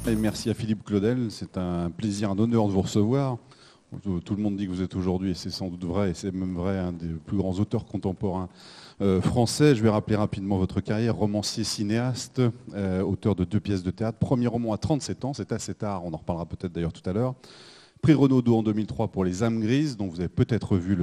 Et merci à Philippe Claudel, c'est un plaisir, un honneur de vous recevoir. Tout le monde dit que vous êtes aujourd'hui, et c'est sans doute vrai, et c'est même vrai, un des plus grands auteurs contemporains français. Je vais rappeler rapidement votre carrière. Romancier, cinéaste, auteur de 2 pièces de théâtre. Premier roman à 37 ans, c'est assez tard, on en reparlera peut-être d'ailleurs tout à l'heure. Prix Renaudot en 2003 pour Les âmes grises, dont vous avez peut-être vu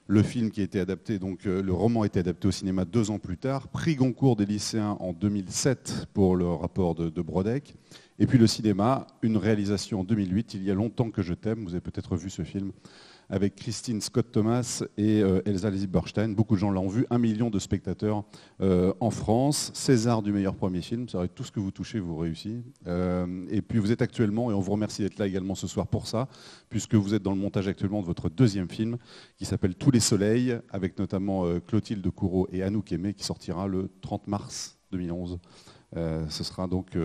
le film qui a été adapté, donc le roman a été adapté au cinéma 2 ans plus tard. Prix Goncourt des lycéens en 2007 pour le rapport de Brodeck. Et puis le cinéma, une réalisation en 2008, Il y a longtemps que je t'aime. Vous avez peut-être vu ce film avec Christine Scott-Thomas et Elsa Zilberstein. Beaucoup de gens l'ont vu, 1 million de spectateurs en France. César du meilleur premier film, ça aurait tout ce que vous touchez, vous réussissez. Et puis vous êtes actuellement, et on vous remercie d'être là également ce soir pour ça, puisque vous êtes dans le montage actuellement de votre 2e film, qui s'appelle Tous les soleils, avec notamment Clotilde Courreau et Anouk Aimé, qui sortira le 30 mars 2011. Ce sera donc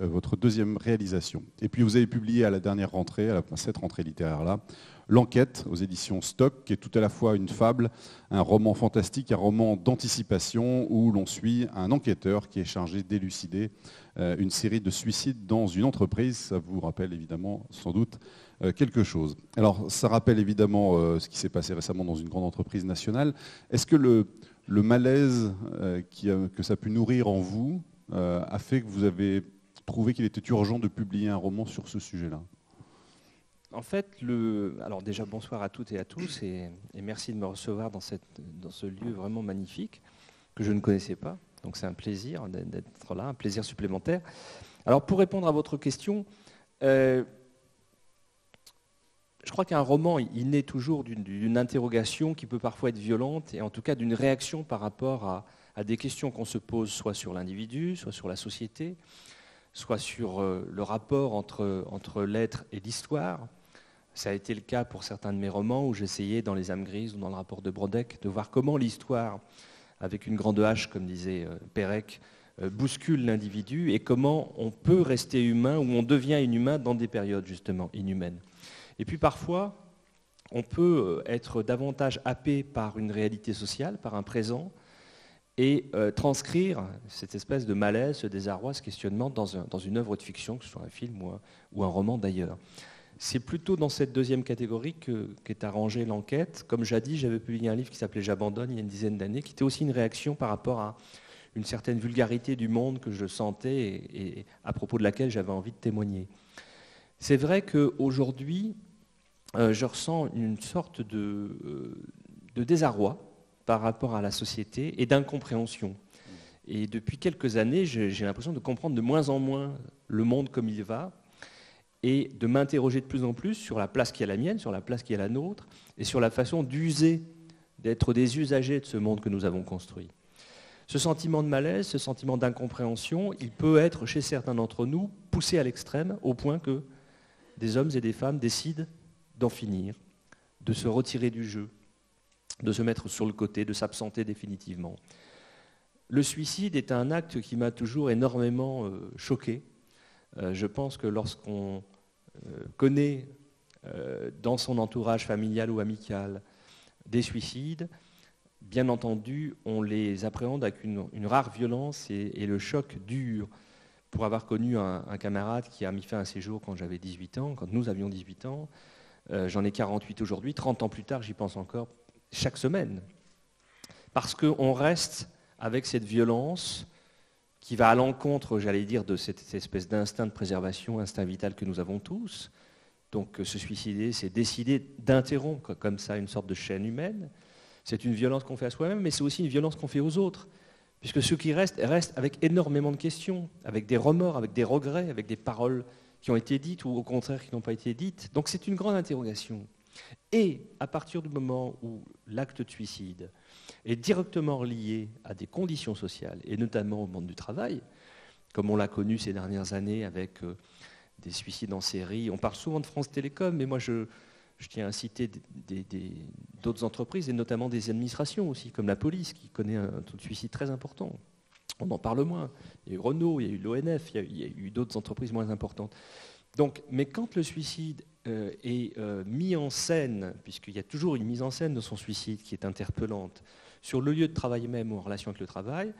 votre 2e réalisation. Et puis vous avez publié à la dernière rentrée, à cette rentrée littéraire-là, L'Enquête aux éditions Stock, qui est tout à la fois une fable, un roman fantastique, un roman d'anticipation où l'on suit un enquêteur qui est chargé d'élucider une série de suicides dans une entreprise. Ça vous rappelle évidemment sans doute quelque chose. Alors ça rappelle évidemment ce qui s'est passé récemment dans une grande entreprise nationale. Est-ce que le malaise que ça a pu nourrir en vous a fait que vous avez trouvé qu'il était urgent de publier un roman sur ce sujet-là? En fait, alors déjà bonsoir à toutes et à tous et merci de me recevoir dans ce lieu vraiment magnifique que je ne connaissais pas. Donc c'est un plaisir d'être là, un plaisir supplémentaire. Alors pour répondre à votre question, je crois qu'un roman, il naît toujours d'une interrogation qui peut parfois être violente et en tout cas d'une réaction par rapport à des questions qu'on se pose soit sur l'individu, soit sur la société, soit sur le rapport entre l'être et l'histoire. Ça a été le cas pour certains de mes romans où j'essayais dans Les âmes grises ou dans le rapport de Brodeck de voir comment l'histoire, avec une grande H comme disait Pérec, bouscule l'individu et comment on peut rester humain ou on devient inhumain dans des périodes justement inhumaines. Et puis parfois, on peut être davantage happé par une réalité sociale, par un présent, et transcrire cette espèce de malaise, ce désarroi, ce questionnement dans une œuvre de fiction, que ce soit un film ou un roman d'ailleurs. C'est plutôt dans cette 2e catégorie qu'est arrangée L'Enquête. Comme jadis, j'avais publié un livre qui s'appelait J'abandonne il y a une dizaine d'années, qui était aussi une réaction par rapport à une certaine vulgarité du monde que je sentais et à propos de laquelle j'avais envie de témoigner. C'est vrai qu'aujourd'hui, je ressens une sorte de désarroi par rapport à la société et d'incompréhension. Et depuis quelques années, j'ai l'impression de comprendre de moins en moins le monde comme il va et de m'interroger de plus en plus sur la place qui est la mienne, sur la place qui est la nôtre et sur la façon d'user, d'être des usagers de ce monde que nous avons construit. Ce sentiment de malaise, ce sentiment d'incompréhension, il peut être chez certains d'entre nous poussé à l'extrême au point que des hommes et des femmes décident d'en finir, de se retirer du jeu, de se mettre sur le côté, de s'absenter définitivement. Le suicide est un acte qui m'a toujours énormément choqué. Je pense que lorsqu'on connaît dans son entourage familial ou amical des suicides, bien entendu, on les appréhende avec une rare violence et le choc dure. Pour avoir connu un camarade qui a mis fin à ses jours quand j'avais 18 ans, quand nous avions 18 ans, j'en ai 48 aujourd'hui, 30 ans plus tard, j'y pense encore chaque semaine. Parce qu'on reste avec cette violence qui va à l'encontre, j'allais dire, de cette espèce d'instinct de préservation, instinct vital que nous avons tous. Donc se suicider, c'est décider d'interrompre comme ça une sorte de chaîne humaine. C'est une violence qu'on fait à soi-même, mais c'est aussi une violence qu'on fait aux autres. Puisque ceux qui restent avec énormément de questions, avec des remords, avec des regrets, avec des paroles qui ont été dites ou au contraire qui n'ont pas été dites. Donc c'est une grande interrogation. Et à partir du moment où l'acte de suicide est directement lié à des conditions sociales, et notamment au monde du travail, comme on l'a connu ces dernières années avec des suicides en série. On parle souvent de France Télécom, mais moi je tiens à citer d'autres entreprises, et notamment des administrations aussi, comme la police, qui connaît un taux de suicide très important. On en parle moins. Il y a eu Renault, il y a eu l'ONF, il y a eu d'autres entreprises moins importantes. Donc, mais quand le suicide est mis en scène, puisqu'il y a toujours une mise en scène de son suicide qui est interpellante, sur le lieu de travail même ou en relation avec le travail,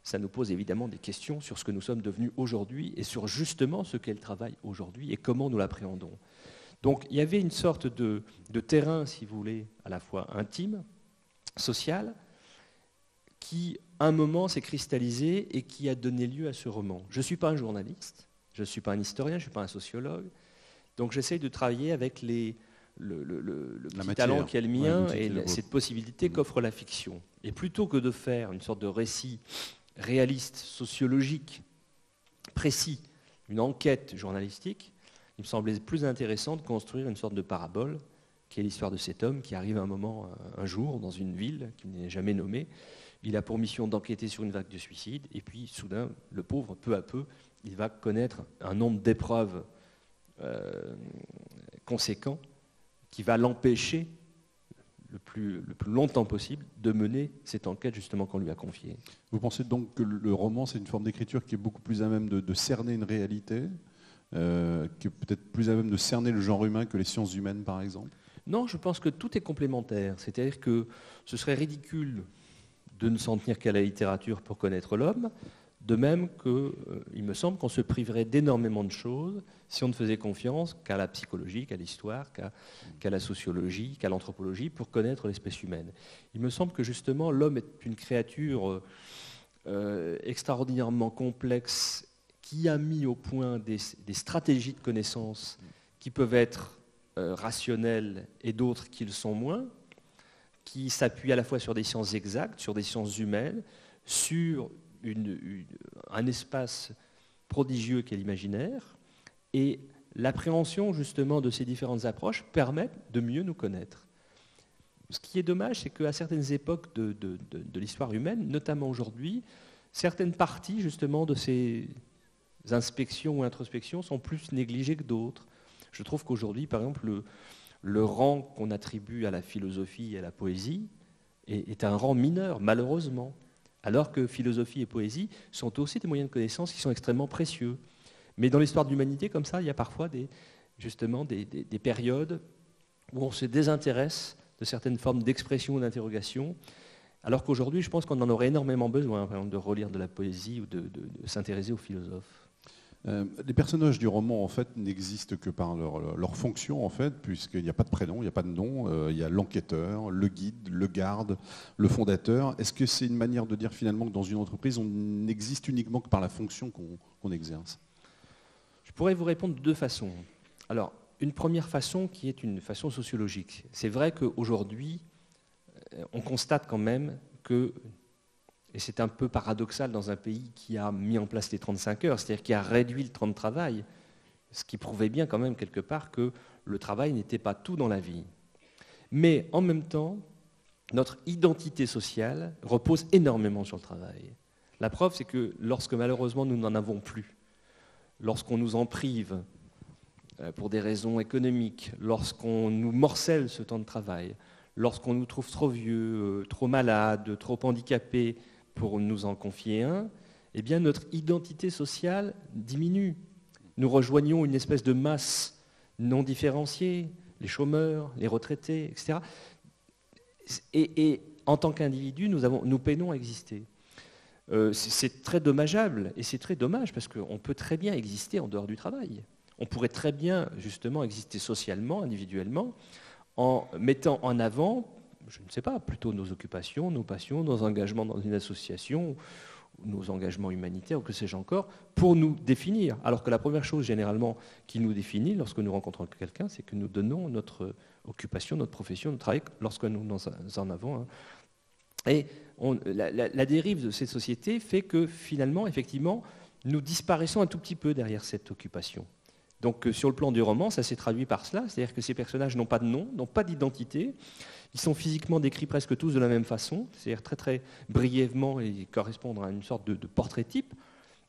ça nous pose évidemment des questions sur ce que nous sommes devenus aujourd'hui et sur justement ce qu'est le travail aujourd'hui et comment nous l'appréhendons. Donc il y avait une sorte de terrain, si vous voulez, à la fois intime, social, qui, à un moment, s'est cristallisé et qui a donné lieu à ce roman. Je ne suis pas un journaliste, je ne suis pas un historien, je ne suis pas un sociologue, donc j'essaye de travailler avec le petit talent qui est le mien et cette possibilité qu'offre la fiction. Et plutôt que de faire une sorte de récit réaliste, sociologique, précis, une enquête journalistique, il me semblait plus intéressant de construire une sorte de parabole, qui est l'histoire de cet homme qui arrive un jour, dans une ville qui n'est jamais nommée. Il a pour mission d'enquêter sur une vague de suicides, et puis soudain, le pauvre, peu à peu, il va connaître un nombre d'épreuves conséquent qui va l'empêcher le plus longtemps possible de mener cette enquête justement qu'on lui a confiée. Vous pensez donc que le roman, c'est une forme d'écriture qui est beaucoup plus à même de cerner une réalité, qui est peut-être plus à même de cerner le genre humain que les sciences humaines, par exemple? Non, je pense que tout est complémentaire. C'est-à-dire que ce serait ridicule de ne s'en tenir qu'à la littérature pour connaître l'homme, de même qu'il me semble qu'on se priverait d'énormément de choses si on ne faisait confiance qu'à la psychologie, qu'à l'histoire, qu'à la sociologie, qu'à l'anthropologie pour connaître l'espèce humaine. Il me semble que justement l'homme est une créature extraordinairement complexe qui a mis au point des stratégies de connaissance qui peuvent être rationnelles et d'autres qui le sont moins, qui s'appuient à la fois sur des sciences exactes, sur des sciences humaines, sur un espace prodigieux qu'est l'imaginaire, et l'appréhension justement de ces différentes approches permet de mieux nous connaître. Ce qui est dommage, c'est qu'à certaines époques de l'histoire humaine, notamment aujourd'hui, certaines parties justement de ces inspections ou introspections sont plus négligées que d'autres. Je trouve qu'aujourd'hui, par exemple, le rang qu'on attribue à la philosophie et à la poésie est un rang mineur, malheureusement. Alors que philosophie et poésie sont aussi des moyens de connaissance qui sont extrêmement précieux. Mais dans l'histoire de l'humanité, comme ça, il y a parfois justement des périodes où on se désintéresse de certaines formes d'expression ou d'interrogation, alors qu'aujourd'hui, je pense qu'on en aurait énormément besoin, par exemple, de relire de la poésie ou de s'intéresser aux philosophes. Les personnages du roman, en fait, n'existent que par leur fonction, en fait, puisqu'il n'y a pas de prénom, il n'y a pas de nom. Il y a l'enquêteur, le guide, le garde, le fondateur. Est-ce que c'est une manière de dire finalement que dans une entreprise, on n'existe uniquement que par la fonction qu'on exerce? Je pourrais vous répondre de deux façons. Alors, une première façon qui est une façon sociologique. C'est vrai qu'aujourd'hui, on constate quand même que, et c'est un peu paradoxal dans un pays qui a mis en place les 35 heures, c'est-à-dire qui a réduit le temps de travail, ce qui prouvait bien quand même quelque part que le travail n'était pas tout dans la vie. Mais en même temps, notre identité sociale repose énormément sur le travail. La preuve, c'est que lorsque malheureusement nous n'en avons plus, lorsqu'on nous en prive pour des raisons économiques, lorsqu'on nous morcelle ce temps de travail, lorsqu'on nous trouve trop vieux, trop malades, trop handicapés pour nous en confier un, eh bien notre identité sociale diminue. Nous rejoignons une espèce de masse non différenciée, les chômeurs, les retraités, etc. Et en tant qu'individus, nous peinons à exister. C'est très dommageable, et c'est très dommage parce qu'on peut très bien exister en dehors du travail. On pourrait très bien, justement, exister socialement, individuellement, en mettant en avant, je ne sais pas, plutôt nos occupations, nos passions, nos engagements dans une association, nos engagements humanitaires, ou que sais-je encore, pour nous définir. Alors que la première chose, généralement, qui nous définit lorsque nous rencontrons quelqu'un, c'est que nous donnons notre occupation, notre profession, notre travail, lorsque nous en avons un. Et la dérive de cette société fait que, finalement, effectivement, nous disparaissons un tout petit peu derrière cette occupation. Donc sur le plan du roman, ça s'est traduit par cela, c'est-à-dire que ces personnages n'ont pas de nom, n'ont pas d'identité, ils sont physiquement décrits presque tous de la même façon, c'est-à-dire très très brièvement, ils correspondent à une sorte de portrait type,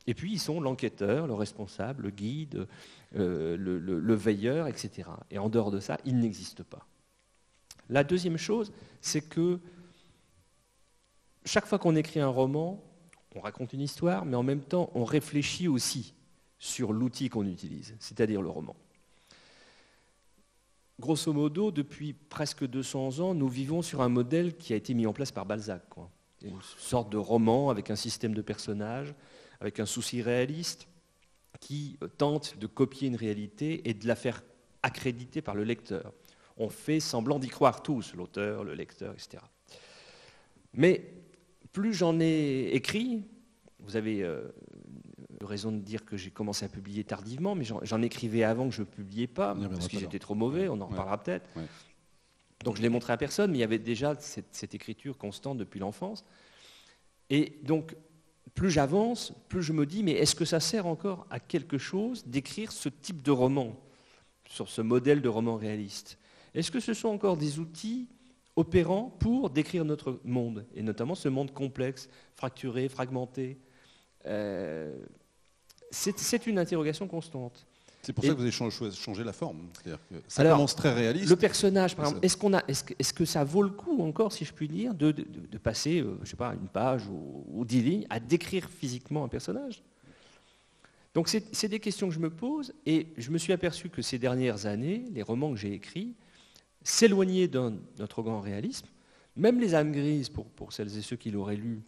et puis ils sont l'enquêteur, le responsable, le guide, le veilleur, etc. Et en dehors de ça, ils n'existent pas. La deuxième chose, c'est que chaque fois qu'on écrit un roman, on raconte une histoire, mais en même temps, on réfléchit aussi sur l'outil qu'on utilise, c'est-à-dire le roman. Grosso modo, depuis presque 200 ans, nous vivons sur un modèle qui a été mis en place par Balzac, quoi. Une sorte de roman avec un système de personnages, avec un souci réaliste, qui tente de copier une réalité et de la faire accréditer par le lecteur. On fait semblant d'y croire tous, l'auteur, le lecteur, etc. Mais plus j'en ai écrit, vous avez raison de dire que j'ai commencé à publier tardivement, mais j'en écrivais avant que je ne publiais pas, parce qu'ils étaient trop mauvais, on en reparlera peut-être. Ouais. Donc je l'ai montré à personne, mais il y avait déjà cette écriture constante depuis l'enfance. Et donc, plus j'avance, plus je me dis, mais est-ce que ça sert encore à quelque chose d'écrire ce type de roman, sur ce modèle de roman réaliste? Est-ce que ce sont encore des outils opérants pour décrire notre monde, et notamment ce monde complexe, fracturé, fragmenté? C'est une interrogation constante. C'est pour ça que vous avez changé la forme. C'est-à-dire que ça commence très réaliste. Le personnage, par exemple, est-ce que ça vaut le coup encore, si je puis dire, de passer, je sais pas, une page ou 10 lignes à décrire physiquement un personnage? Donc c'est des questions que je me pose, et je me suis aperçu que ces dernières années, les romans que j'ai écrits s'éloignaient de notre grand réalisme, même Les âmes grises, pour celles et ceux qui l'auraient lu,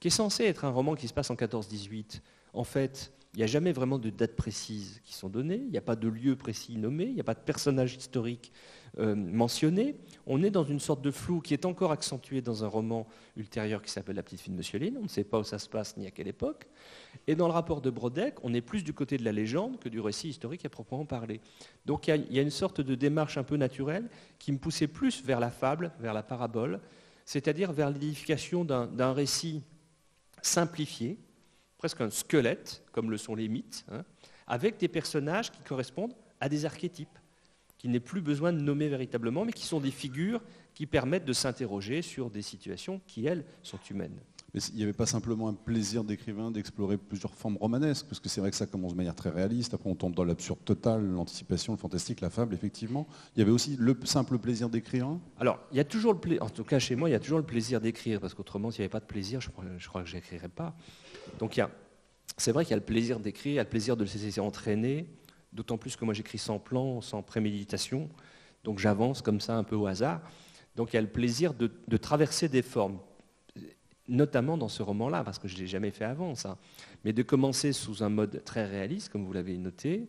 qui est censé être un roman qui se passe en 14-18. En fait, il n'y a jamais vraiment de dates précises qui sont données, il n'y a pas de lieu précis nommé, il n'y a pas de personnage historique mentionné. On est dans une sorte de flou qui est encore accentué dans un roman ultérieur qui s'appelle La petite fille de Monsieur Lynn. On ne sait pas où ça se passe ni à quelle époque. Et dans le rapport de Brodeck, on est plus du côté de la légende que du récit historique à proprement parler. Donc il y a une sorte de démarche un peu naturelle qui me poussait plus vers la fable, vers la parabole, c'est-à-dire vers l'édification d'un récit simplifié, presque un squelette, comme le sont les mythes, avec des personnages qui correspondent à des archétypes, qu'il n'est plus besoin de nommer véritablement, mais qui sont des figures qui permettent de s'interroger sur des situations qui, elles, sont humaines. Mais il n'y avait pas simplement un plaisir d'écrivain d'explorer plusieurs formes romanesques, parce que c'est vrai que ça commence de manière très réaliste, après on tombe dans l'absurde total, l'anticipation, le fantastique, la fable, effectivement. Il y avait aussi le simple plaisir d'écrire. Alors, il y a toujours en tout cas chez moi, il y a toujours le plaisir d'écrire, parce qu'autrement, s'il n'y avait pas de plaisir, je crois que je n'écrirais pas. Donc c'est vrai qu'il y a le plaisir d'écrire, il y a le plaisir de se laisser entraîner, d'autant plus que moi j'écris sans plan, sans préméditation, donc j'avance comme ça un peu au hasard. Donc il y a le plaisir de traverser des formes, notamment dans ce roman-là, parce que je ne l'ai jamais fait avant, ça. Mais de commencer sous un mode très réaliste, comme vous l'avez noté,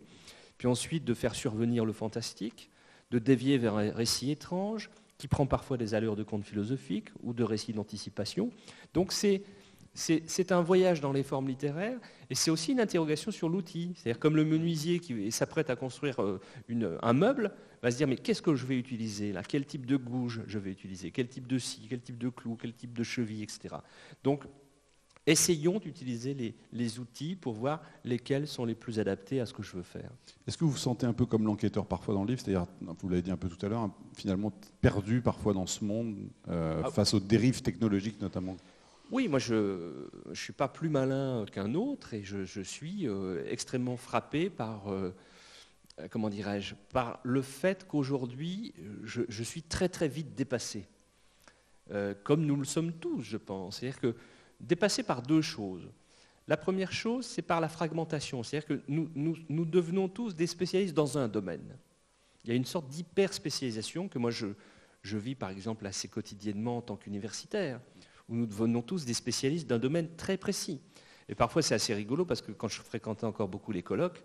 puis ensuite de faire survenir le fantastique, de dévier vers un récit étrange, qui prend parfois des allures de conte philosophique ou de récit d'anticipation. Donc c'est un voyage dans les formes littéraires, et c'est aussi une interrogation sur l'outil. C'est-à-dire comme le menuisier qui s'apprête à construire un meuble, va se dire mais qu'est-ce que je vais utiliser là? Quel type de gouge je vais utiliser? Quel type de scie? Quel type de clou? Quel type de cheville? Etc. Donc essayons d'utiliser les outils pour voir lesquels sont les plus adaptés à ce que je veux faire. Est-ce que vous vous sentez un peu comme l'enquêteur parfois dans le livre, c'est-à-dire, vous l'avez dit un peu tout à l'heure, finalement perdu parfois dans ce monde, face aux dérives technologiques notamment? Oui, moi je ne suis pas plus malin qu'un autre, et je suis extrêmement frappé par, comment dirais-je, par le fait qu'aujourd'hui je suis très très vite dépassé, comme nous le sommes tous, je pense. C'est-à-dire que dépassé par deux choses. La première chose, c'est par la fragmentation, c'est-à-dire que nous devenons tous des spécialistes dans un domaine. Il y a une sorte d'hyper-spécialisation que moi je vis par exemple assez quotidiennement en tant qu'universitaire, où nous devenons tous des spécialistes d'un domaine très précis. Et parfois c'est assez rigolo, parce que quand je fréquentais encore beaucoup les colloques,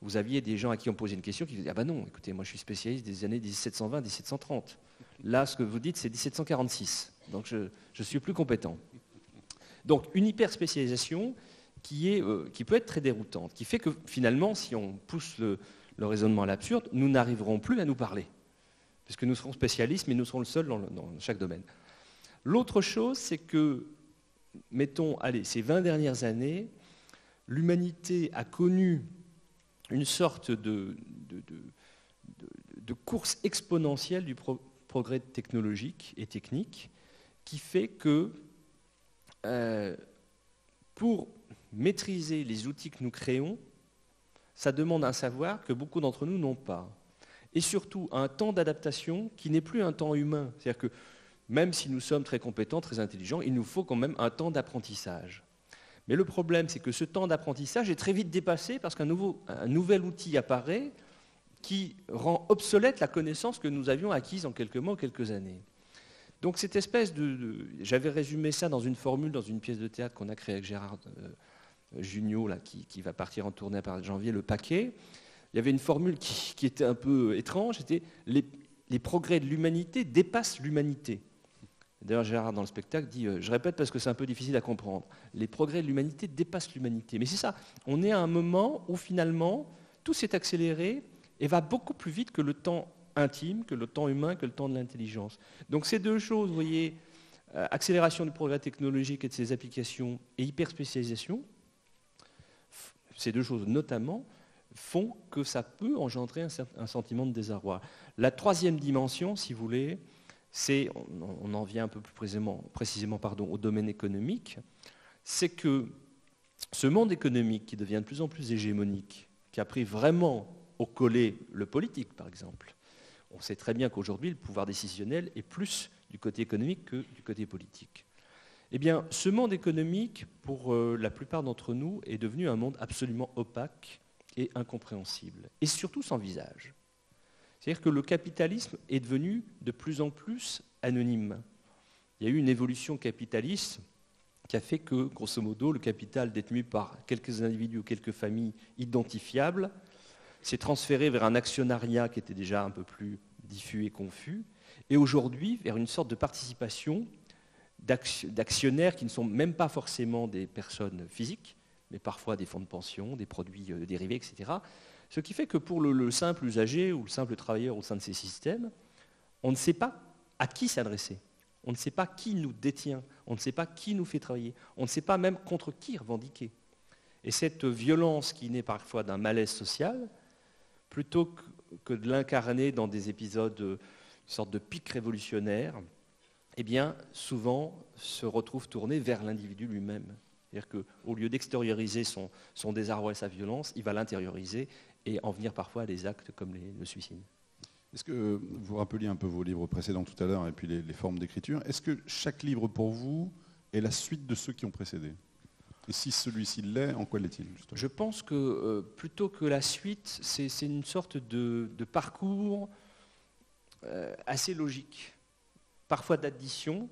vous aviez des gens à qui on posait une question qui disaient « Ah ben non, écoutez, moi je suis spécialiste des années 1720-1730. Là, ce que vous dites, c'est 1746. Donc je ne suis plus compétent. » Donc une hyper-spécialisation qui peut être très déroutante, qui fait que finalement, si on pousse le raisonnement à l'absurde, nous n'arriverons plus à nous parler, puisque nous serons spécialistes, mais nous serons le seul dans chaque domaine. L'autre chose, c'est que, mettons, ces 20 dernières années, l'humanité a connu une sorte de course exponentielle du progrès technologique et technique, qui fait que pour maîtriser les outils que nous créons, ça demande un savoir que beaucoup d'entre nous n'ont pas. Et surtout, un temps d'adaptation qui n'est plus un temps humain. C'est-à-dire que même si nous sommes très compétents, très intelligents, il nous faut quand même un temps d'apprentissage. Mais le problème, c'est que ce temps d'apprentissage est très vite dépassé parce qu'un nouvel outil apparaît qui rend obsolète la connaissance que nous avions acquise en quelques mois ou quelques années. Donc cette espèce j'avais résumé ça dans une formule, dans une pièce de théâtre qu'on a créée avec Gérard Jugnot, là, qui va partir en tournée à partir de janvier, Le Paquet. Il y avait une formule qui était un peu étrange, c'était les progrès de l'humanité dépassent l'humanité. D'ailleurs, Gérard, dans le spectacle, dit, je répète parce que c'est un peu difficile à comprendre, les progrès de l'humanité dépassent l'humanité. Mais c'est ça, on est à un moment où finalement, tout s'est accéléré et va beaucoup plus vite que le temps intime, que le temps humain, que le temps de l'intelligence. Donc ces deux choses, vous voyez, accélération du progrès technologique et de ses applications et hyperspécialisation, ces deux choses notamment, font que ça peut engendrer un sentiment de désarroi. La troisième dimension, si vous voulez, on en vient un peu plus précisément au domaine économique, c'est que ce monde économique qui devient de plus en plus hégémonique, qui a pris vraiment au collet le politique, par exemple, on sait très bien qu'aujourd'hui, le pouvoir décisionnel est plus du côté économique que du côté politique. Eh bien, ce monde économique, pour la plupart d'entre nous, est devenu un monde absolument opaque et incompréhensible, et surtout sans visage. C'est-à-dire que le capitalisme est devenu de plus en plus anonyme. Il y a eu une évolution capitaliste qui a fait que, grosso modo, le capital détenu par quelques individus ou quelques familles identifiables s'est transféré vers un actionnariat qui était déjà un peu plus diffus et confus, et aujourd'hui vers une sorte de participation d'actionnaires qui ne sont même pas forcément des personnes physiques, mais parfois des fonds de pension, des produits dérivés, etc. Ce qui fait que pour le simple usager ou le simple travailleur au sein de ces systèmes, on ne sait pas à qui s'adresser. On ne sait pas qui nous détient, on ne sait pas qui nous fait travailler, on ne sait pas même contre qui revendiquer. Et cette violence qui naît parfois d'un malaise social, plutôt que de l'incarner dans des épisodes, une sorte de pic révolutionnaire, eh bien, souvent se retrouve tourné vers l'individu lui-même. C'est-à-dire qu'au lieu d'extérioriser son désarroi et sa violence, il va l'intérioriser et en venir parfois à des actes comme le suicide. Est-ce que vous rappeliez un peu vos livres précédents tout à l'heure et puis les formes d'écriture, est-ce que chaque livre pour vous est la suite de ceux qui ont précédé? Et si celui-ci l'est, en quoi l'est-il justement? Je pense que plutôt que la suite, c'est une sorte de parcours assez logique, parfois d'addition,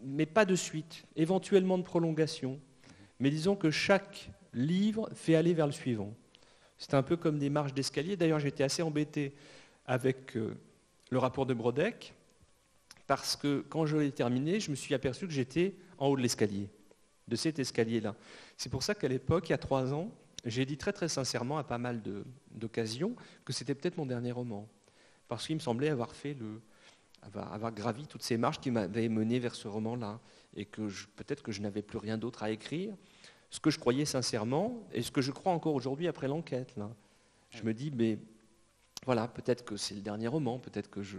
mais pas de suite, éventuellement de prolongation. Mais disons que chaque livre fait aller vers le suivant. C'est un peu comme des marches d'escalier. D'ailleurs, j'étais assez embêté avec le rapport de Brodeck, parce que quand je l'ai terminé, je me suis aperçu que j'étais en haut de l'escalier, de cet escalier-là. C'est pour ça qu'à l'époque, il y a 3 ans, j'ai dit très très sincèrement à pas mal d'occasions que c'était peut-être mon dernier roman, parce qu'il me semblait avoir gravi toutes ces marches qui m'avaient mené vers ce roman-là, et que peut-être que je n'avais plus rien d'autre à écrire, ce que je croyais sincèrement, et ce que je crois encore aujourd'hui après l'enquête. Là. Je me dis, mais voilà, peut-être que c'est le dernier roman, peut-être que je...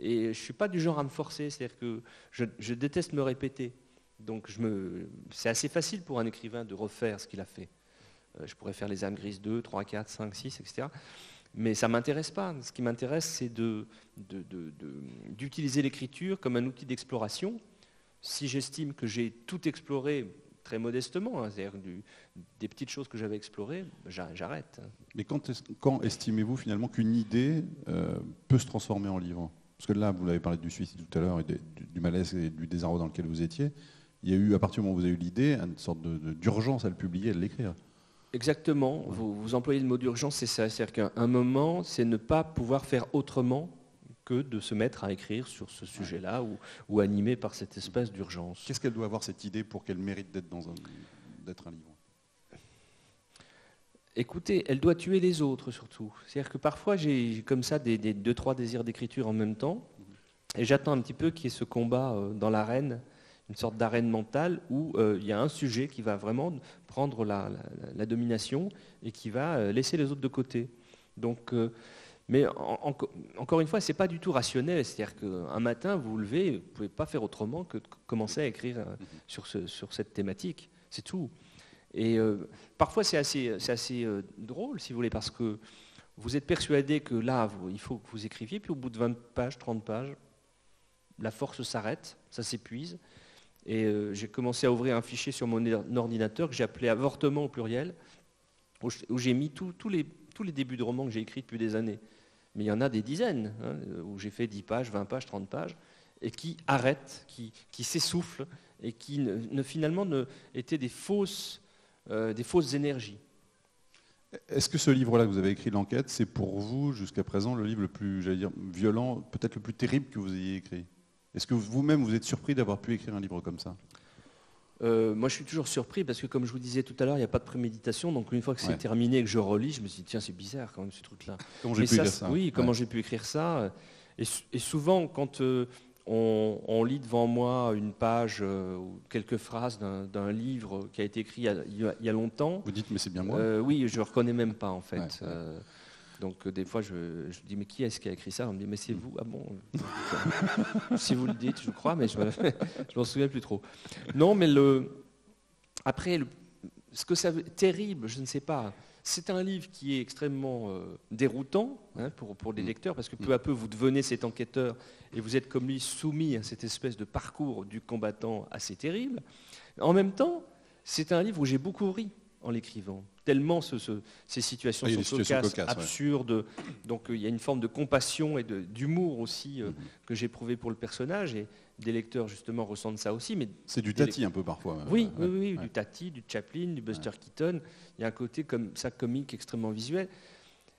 Et je ne suis pas du genre à me forcer, c'est-à-dire que je déteste me répéter. Donc c'est assez facile pour un écrivain de refaire ce qu'il a fait. Je pourrais faire Les âmes grises 2, 3, 4, 5, 6, etc. Mais ça ne m'intéresse pas. Ce qui m'intéresse, c'est d'utiliser l'écriture comme un outil d'exploration. Si j'estime que j'ai tout exploré très modestement, c'est-à-dire des petites choses que j'avais explorées, j'arrête. Mais quand estimez-vous finalement qu'une idée peut se transformer en livre? Parce que là, vous l'avez parlé du suicide tout à l'heure, et du malaise et du désarroi dans lequel vous étiez. Il y a eu, à partir du moment où vous avez eu l'idée, une sorte d'urgence à le publier, à l'écrire. Exactement, vous employez le mot d'urgence, c'est ça. C'est-à-dire qu'à un moment, c'est ne pas pouvoir faire autrement que de se mettre à écrire sur ce sujet-là ou animé par cette espèce d'urgence. Qu'est-ce qu'elle doit avoir, cette idée, pour qu'elle mérite d'être un livre? Écoutez, elle doit tuer les autres surtout. C'est-à-dire que parfois j'ai comme ça des 2-3 désirs d'écriture en même temps, et j'attends un petit peu qu'il y ait ce combat dans l'arène, une sorte d'arène mentale où il y a un sujet qui va vraiment prendre la domination et qui va laisser les autres de côté. Donc, mais encore une fois, ce n'est pas du tout rationnel. C'est-à-dire qu'un matin, vous vous levez, vous ne pouvez pas faire autrement que de commencer à écrire sur cette thématique. C'est tout. Et parfois, c'est assez drôle, si vous voulez, parce que vous êtes persuadé que là, il faut que vous écriviez, puis au bout de 20 pages, 30 pages, la force s'arrête, ça s'épuise. Et j'ai commencé à ouvrir un fichier sur mon ordinateur que j'ai appelé avortement au pluriel, où j'ai mis tous les débuts de romans que j'ai écrits depuis des années. mais il y en a des dizaines, hein, où j'ai fait 10 pages, 20 pages, 30 pages, et qui arrêtent, qui s'essoufflent, et qui finalement étaient des fausses énergies. Est-ce que ce livre-là que vous avez écrit, L'Enquête, c'est pour vous, jusqu'à présent, le livre le plus, j'allais dire, violent, peut-être le plus terrible que vous ayez écrit? Est-ce que vous-même, vous êtes surpris d'avoir pu écrire un livre comme ça? Moi, je suis toujours surpris parce que, comme je vous disais tout à l'heure, il n'y a pas de préméditation. Donc, une fois que c'est terminé et que je relis, je me suis dit, tiens, c'est bizarre quand même ce truc-là. Comment j'ai pu écrire ça? Oui, comment j'ai pu écrire ça. Et souvent, quand on lit devant moi une page ou quelques phrases d'un livre qui a été écrit il y a longtemps. Vous dites, mais c'est bien moi? Oui, je ne reconnais même pas, en fait. Ouais. Donc des fois, je dis, mais qui est-ce qui a écrit ça? On me dit, mais c'est vous. Ah bon? Si vous le dites, je crois, mais je m'en souviens plus trop. Non, mais après, ce que ça veut, terrible, je ne sais pas. C'est un livre qui est extrêmement déroutant, hein, pour les lecteurs, parce que peu à peu, vous devenez cet enquêteur et vous êtes comme lui soumis à cette espèce de parcours du combattant assez terrible. En même temps, c'est un livre où j'ai beaucoup ri en l'écrivant, tellement ces situations sont cocasses, absurdes. Ouais. Donc il y a une forme de compassion et d'humour aussi que j'ai éprouvé pour le personnage, et des lecteurs justement ressentent ça aussi. Mais c'est du Tati un peu parfois. Oui, du Tati, du Chaplin, du Buster Keaton. Il y a un côté comme ça comique extrêmement visuel.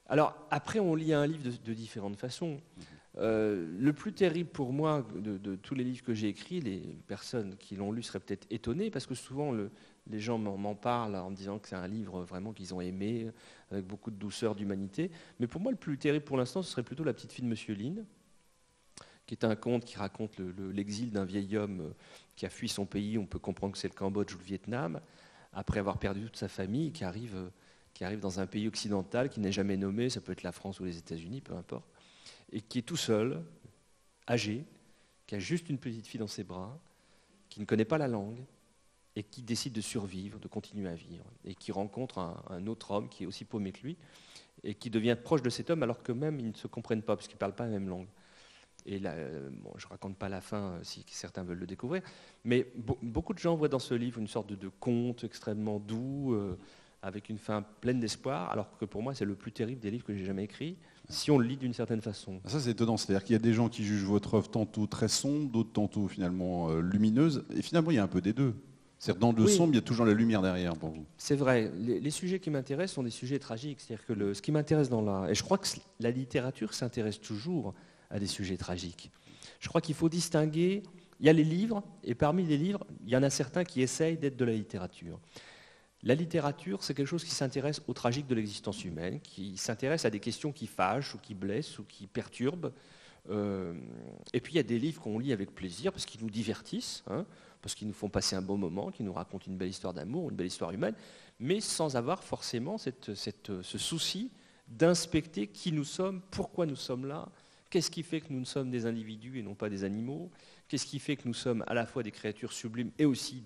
Alors après, on lit un livre de différentes façons. Le plus terrible pour moi de tous les livres que j'ai écrits, les personnes qui l'ont lu seraient peut-être étonnées, parce que souvent les gens m'en parlent en me disant que c'est un livre vraiment qu'ils ont aimé, avec beaucoup de douceur, d'humanité. Mais pour moi, le plus terrible pour l'instant, ce serait plutôt La petite fille de Monsieur Lin, qui est un conte qui raconte l'exil d'un vieil homme qui a fui son pays. On peut comprendre que c'est le Cambodge ou le Vietnam, après avoir perdu toute sa famille, qui arrive dans un pays occidental qui n'est jamais nommé, ça peut être la France ou les États-Unis, peu importe, et qui est tout seul, âgé, qui a juste une petite fille dans ses bras, qui ne connaît pas la langue, et qui décide de survivre, de continuer à vivre, et qui rencontre un autre homme qui est aussi paumé que lui, et qui devient proche de cet homme alors que même ils ne se comprennent pas, parce qu'ils ne parlent pas la même langue. Et là, je ne raconte pas la fin si certains veulent le découvrir, mais beaucoup de gens voient dans ce livre une sorte de conte extrêmement doux, avec une fin pleine d'espoir, alors que pour moi c'est le plus terrible des livres que j'ai jamais écrits, si on le lit d'une certaine façon. Ça c'est étonnant, c'est-à-dire qu'il y a des gens qui jugent votre œuvre tantôt très sombre, d'autres tantôt finalement lumineuse, et finalement il y a un peu des deux. C'est-à-dire dans le sombre, il y a toujours la lumière derrière pour vous. C'est vrai, les sujets qui m'intéressent sont des sujets tragiques, c'est-à-dire que ce qui m'intéresse et je crois que la littérature s'intéresse toujours à des sujets tragiques. Je crois qu'il faut distinguer, il y a les livres, et parmi les livres, il y en a certains qui essayent d'être de la littérature. La littérature, c'est quelque chose qui s'intéresse au tragique de l'existence humaine, qui s'intéresse à des questions qui fâchent, ou qui blessent, ou qui perturbent. Et puis il y a des livres qu'on lit avec plaisir, parce qu'ils nous divertissent, hein, parce qu'ils nous font passer un bon moment, qui nous racontent une belle histoire d'amour, une belle histoire humaine, mais sans avoir forcément ce souci d'inspecter qui nous sommes, pourquoi nous sommes là, qu'est-ce qui fait que nous sommes des individus et non pas des animaux, qu'est-ce qui fait que nous sommes à la fois des créatures sublimes et aussi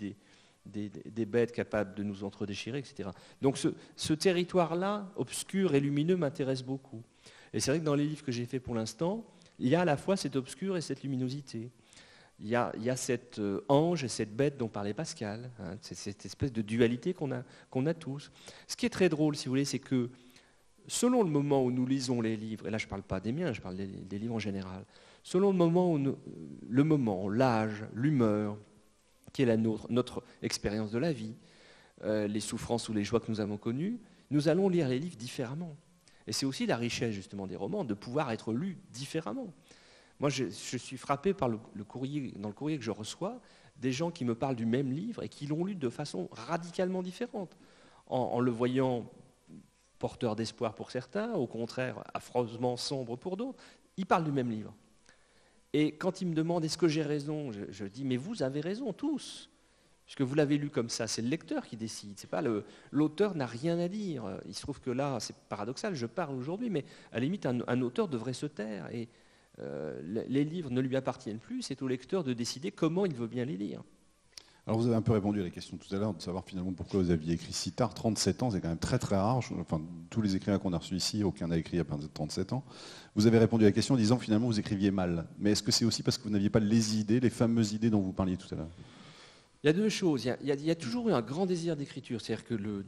des bêtes capables de nous entredéchirer, etc. Donc ce territoire-là, obscur et lumineux, m'intéresse beaucoup. Et c'est vrai que dans les livres que j'ai faits pour l'instant, il y a à la fois cet obscur et cette luminosité. Il y a cet ange et cette bête dont parlait Pascal, hein, cette espèce de dualité qu'on a tous. Ce qui est très drôle, si vous voulez, c'est que selon le moment où nous lisons les livres, et là je ne parle pas des miens, je parle des livres en général, selon le moment, l'âge, l'humeur, qui est la nôtre, notre expérience de la vie, les souffrances ou les joies que nous avons connues, nous allons lire les livres différemment. Et c'est aussi la richesse justement des romans, de pouvoir être lus différemment. Moi, je suis frappé par dans le courrier que je reçois, des gens qui me parlent du même livre et qui l'ont lu de façon radicalement différente, en le voyant porteur d'espoir pour certains, au contraire affreusement sombre pour d'autres. Ils parlent du même livre. Et quand ils me demandent est-ce que j'ai raison, je dis mais vous avez raison tous, puisque vous l'avez lu comme ça, c'est le lecteur qui décide. C'est pas l'auteur n'a rien à dire. Il se trouve que là, c'est paradoxal, je parle aujourd'hui, mais à la limite un auteur devrait se taire. Et les livres ne lui appartiennent plus, c'est au lecteur de décider comment il veut bien les lire. Alors vous avez un peu répondu à la question tout à l'heure de savoir finalement pourquoi vous aviez écrit si tard. 37 ans, c'est quand même très très rare. Enfin, tous les écrivains qu'on a reçus ici, aucun n'a écrit à partir de 37 ans. Vous avez répondu à la question en disant finalement vous écriviez mal. Mais est-ce que c'est aussi parce que vous n'aviez pas les idées, les fameuses idées dont vous parliez tout à l'heure? Il y a deux choses. Il y a toujours eu un grand désir d'écriture. C'est-à-dire que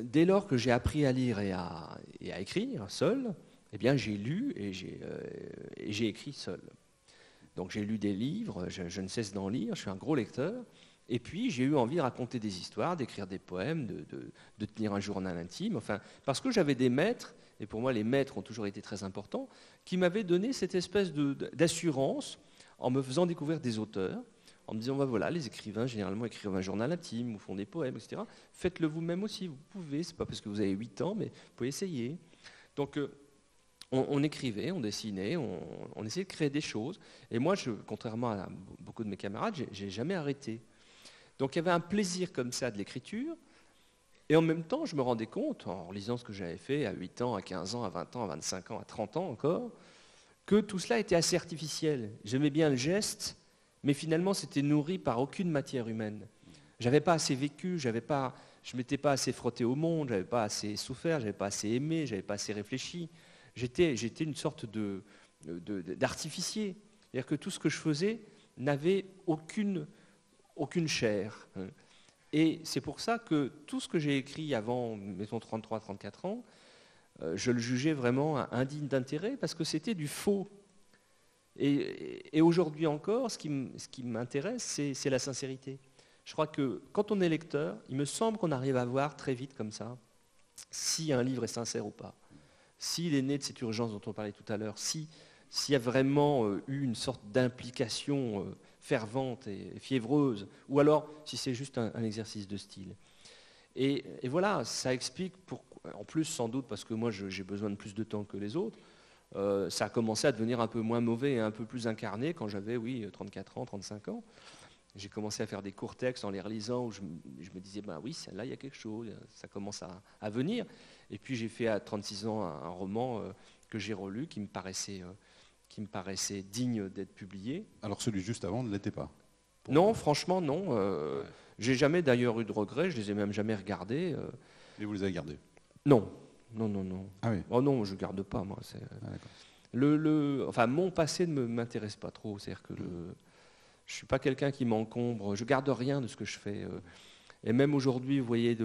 dès lors que j'ai appris à lire et à écrire seul, eh bien j'ai lu et j'ai écrit seul. Donc j'ai lu des livres, je ne cesse d'en lire, je suis un gros lecteur. Et puis j'ai eu envie de raconter des histoires, d'écrire des poèmes, de tenir un journal intime, enfin, parce que j'avais des maîtres, et pour moi les maîtres ont toujours été très importants, qui m'avaient donné cette espèce d'assurance en me faisant découvrir des auteurs, en me disant, voilà, les écrivains généralement écrivent un journal intime ou font des poèmes, etc. Faites-le vous-même aussi, vous pouvez, c'est pas parce que vous avez 8 ans, mais vous pouvez essayer. Donc on écrivait, on dessinait, on essayait de créer des choses, et moi, contrairement à beaucoup de mes camarades, j'ai jamais arrêté. Donc il y avait un plaisir comme ça de l'écriture, et en même temps, je me rendais compte, en lisant ce que j'avais fait à 8 ans, à 15 ans, à 20 ans, à 25 ans, à 30 ans encore, que tout cela était assez artificiel. J'aimais bien le geste, mais finalement, c'était nourri par aucune matière humaine. Je n'avais pas assez vécu, je ne m'étais pas assez frotté au monde, je n'avais pas assez souffert, je n'avais pas assez aimé, je n'avais pas assez réfléchi. J'étais une sorte d'artificier. C'est-à-dire que tout ce que je faisais n'avait aucune chair. Et c'est pour ça que tout ce que j'ai écrit avant, mettons 33, 34 ans, je le jugeais vraiment indigne d'intérêt parce que c'était du faux. Et aujourd'hui encore, ce qui m'intéresse, c'est la sincérité. Je crois que quand on est lecteur, il me semble qu'on arrive à voir très vite comme ça si un livre est sincère ou pas, s'il est né de cette urgence dont on parlait tout à l'heure, s'il y a vraiment eu une sorte d'implication fervente et fiévreuse, ou alors si c'est juste un exercice de style. Et voilà, ça explique, en plus sans doute parce que moi j'ai besoin de plus de temps que les autres, ça a commencé à devenir un peu moins mauvais et un peu plus incarné quand j'avais, 34 ans, 35 ans. J'ai commencé à faire des courts textes en les relisant où je me disais, oui, là il y a quelque chose, ça commence à venir. Et puis j'ai fait à 36 ans un roman que j'ai relu qui me paraissait digne d'être publié. Alors celui juste avant ne l'était pas? Non, franchement, non. J'ai jamais d'ailleurs eu de regrets, je les ai même jamais regardés. Mais vous les avez gardés? Non. Ah oui. Oh non, je garde pas, moi. Mon passé ne m'intéresse pas trop. C'est-à-dire que je suis pas quelqu'un qui m'encombre. Je garde rien de ce que je fais. Et même aujourd'hui, vous voyez,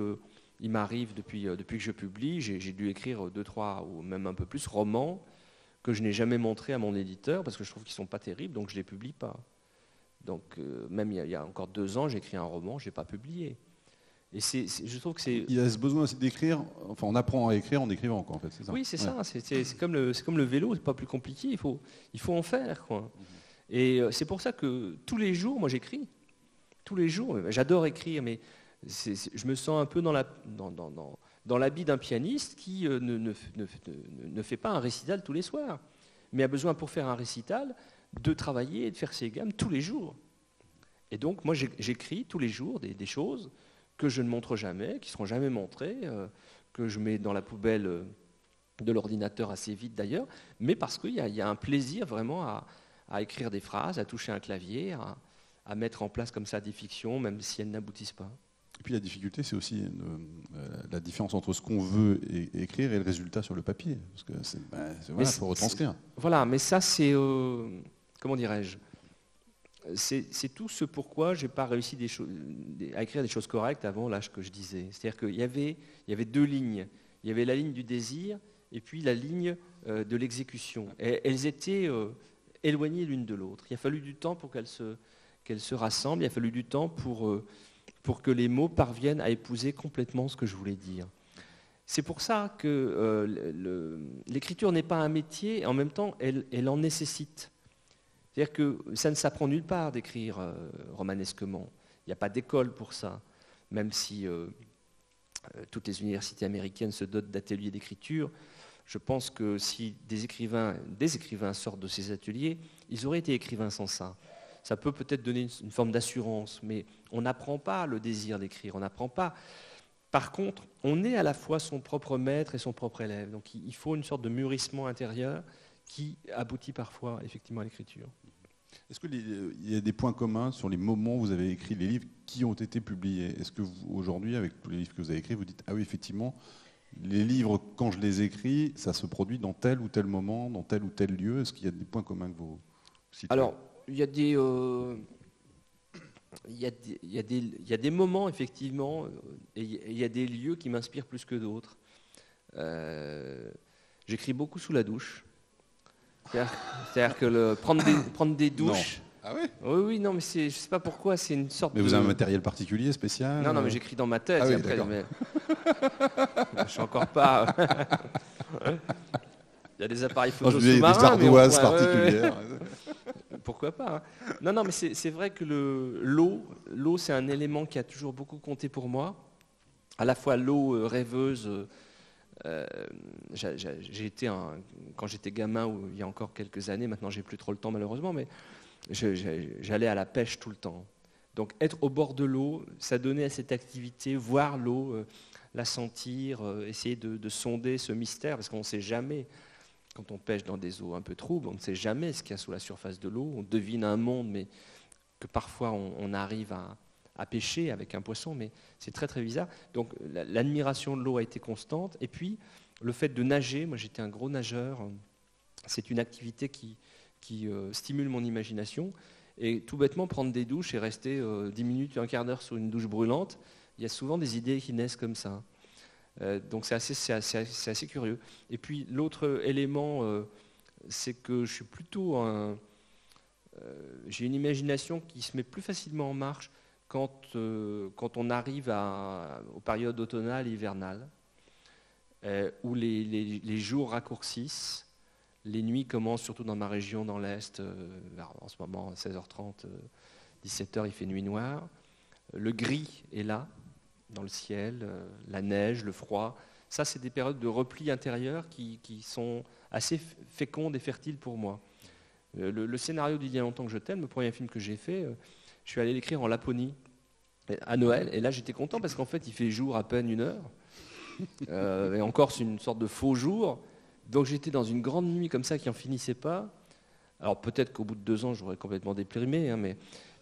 il m'arrive depuis que je publie, j'ai dû écrire 2, 3 ou même un peu plus romans que je n'ai jamais montrés à mon éditeur parce que je trouve qu'ils sont pas terribles, donc je les publie pas. Donc même il y a encore 2 ans, j'ai écrit un roman, je l'ai pas publié. Et je trouve que c'est. Il y a ce besoin aussi d'écrire. Enfin, on apprend à écrire en écrivant, quoi, en fait. C'est ça. Oui, c'est ça. C'est comme le vélo, c'est pas plus compliqué. Il faut en faire, quoi. Et c'est pour ça que tous les jours, moi, j'écris. Tous les jours, j'adore écrire, mais je me sens un peu dans l'habit d'un pianiste qui ne fait pas un récital tous les soirs, mais a besoin pour faire un récital de travailler et de faire ses gammes tous les jours. Et donc, moi, j'écris tous les jours des choses que je ne montre jamais, qui ne seront jamais montrées, que je mets dans la poubelle de l'ordinateur assez vite d'ailleurs, mais parce qu'il y a un plaisir vraiment à écrire des phrases, à toucher un clavier, à mettre en place comme ça des fictions, même si elles n'aboutissent pas. Et puis la difficulté, c'est aussi la différence entre ce qu'on veut écrire et le résultat sur le papier. Parce que il faut retranscrire. Voilà, mais ça c'est, comment dirais-je, c'est tout ce pourquoi je n'ai pas réussi à écrire des choses correctes avant l'âge que je disais. C'est-à-dire qu'il y avait 2 lignes. Il y avait la ligne du désir et puis la ligne de l'exécution. Et elles étaient éloignées l'une de l'autre. Il a fallu du temps pour qu'elles se rassemblent. Il a fallu du temps pour que les mots parviennent à épouser complètement ce que je voulais dire. C'est pour ça que l'écriture n'est pas un métier, et en même temps, elle en nécessite. C'est-à-dire que ça ne s'apprend nulle part d'écrire romanesquement. Il n'y a pas d'école pour ça, même si toutes les universités américaines se dotent d'ateliers d'écriture. Je pense que si des écrivains sortent de ces ateliers, ils auraient été écrivains sans ça. Ça peut peut-être donner une forme d'assurance, mais on n'apprend pas le désir d'écrire, on n'apprend pas. Par contre, on est à la fois son propre maître et son propre élève. Donc il faut une sorte de mûrissement intérieur qui aboutit parfois effectivement à l'écriture. Est-ce qu'il y a des points communs sur les moments où vous avez écrit les livres qui ont été publiés? Est-ce que aujourd'hui, avec tous les livres que vous avez écrits, vous dites « Ah oui, effectivement, les livres, quand je les écris, ça se produit dans tel ou tel moment, dans tel ou tel lieu ». Est-ce qu'il y a des points communs que vous citez? Alors, il y a des moments, effectivement, et il y a des lieux qui m'inspirent plus que d'autres. J'écris beaucoup sous la douche. C'est-à-dire que prendre des douches... Non. Ah oui. Oui, non, mais je ne sais pas pourquoi, c'est une sorte Mais vous avez un matériel particulier, spécial? Non, mais j'écris dans ma tête. Ah oui, après, d'accord. Je suis encore pas... Il y a des appareils photo Des sous-marins. ardoises particulières. Pourquoi pas, hein. Non, mais c'est vrai que l'eau, c'est un élément qui a toujours beaucoup compté pour moi. À la fois l'eau rêveuse... j'ai été quand j'étais gamin, ou il y a encore quelques années, maintenant j'ai plus trop le temps malheureusement, mais j'allais à la pêche tout le temps. Donc être au bord de l'eau, ça donnait à cette activité, voir l'eau, la sentir, essayer de sonder ce mystère, parce qu'on ne sait jamais, quand on pêche dans des eaux un peu troubles, on ne sait jamais ce qu'il y a sous la surface de l'eau, on devine un monde, mais que parfois on arrive à pêcher avec un poisson, mais c'est très très bizarre. Donc l'admiration de l'eau a été constante, et puis le fait de nager, moi j'étais un gros nageur, c'est une activité qui stimule mon imagination, et tout bêtement prendre des douches et rester 10 minutes, un quart d'heure sur une douche brûlante, il y a souvent des idées qui naissent comme ça. Donc c'est assez curieux. Et puis l'autre élément, c'est que je suis plutôt j'ai une imagination qui se met plus facilement en marche quand on arrive aux périodes automnales et hivernales, où les jours raccourcissent, les nuits commencent, surtout dans ma région, dans l'Est, en ce moment, 16h30, 17h, il fait nuit noire. Le gris est là, dans le ciel, la neige, le froid. Ça, c'est des périodes de repli intérieur qui sont assez fécondes et fertiles pour moi. Le scénario d'Il y a longtemps que je t'aime, le premier film que j'ai fait, je suis allé l'écrire en Laponie à Noël, et là j'étais content parce qu'en fait il fait jour à peine 1 heure, et encore c'est une sorte de faux jour, donc j'étais dans une grande nuit comme ça qui n'en finissait pas. Alors peut-être qu'au bout de 2 ans j'aurais complètement déprimé, hein,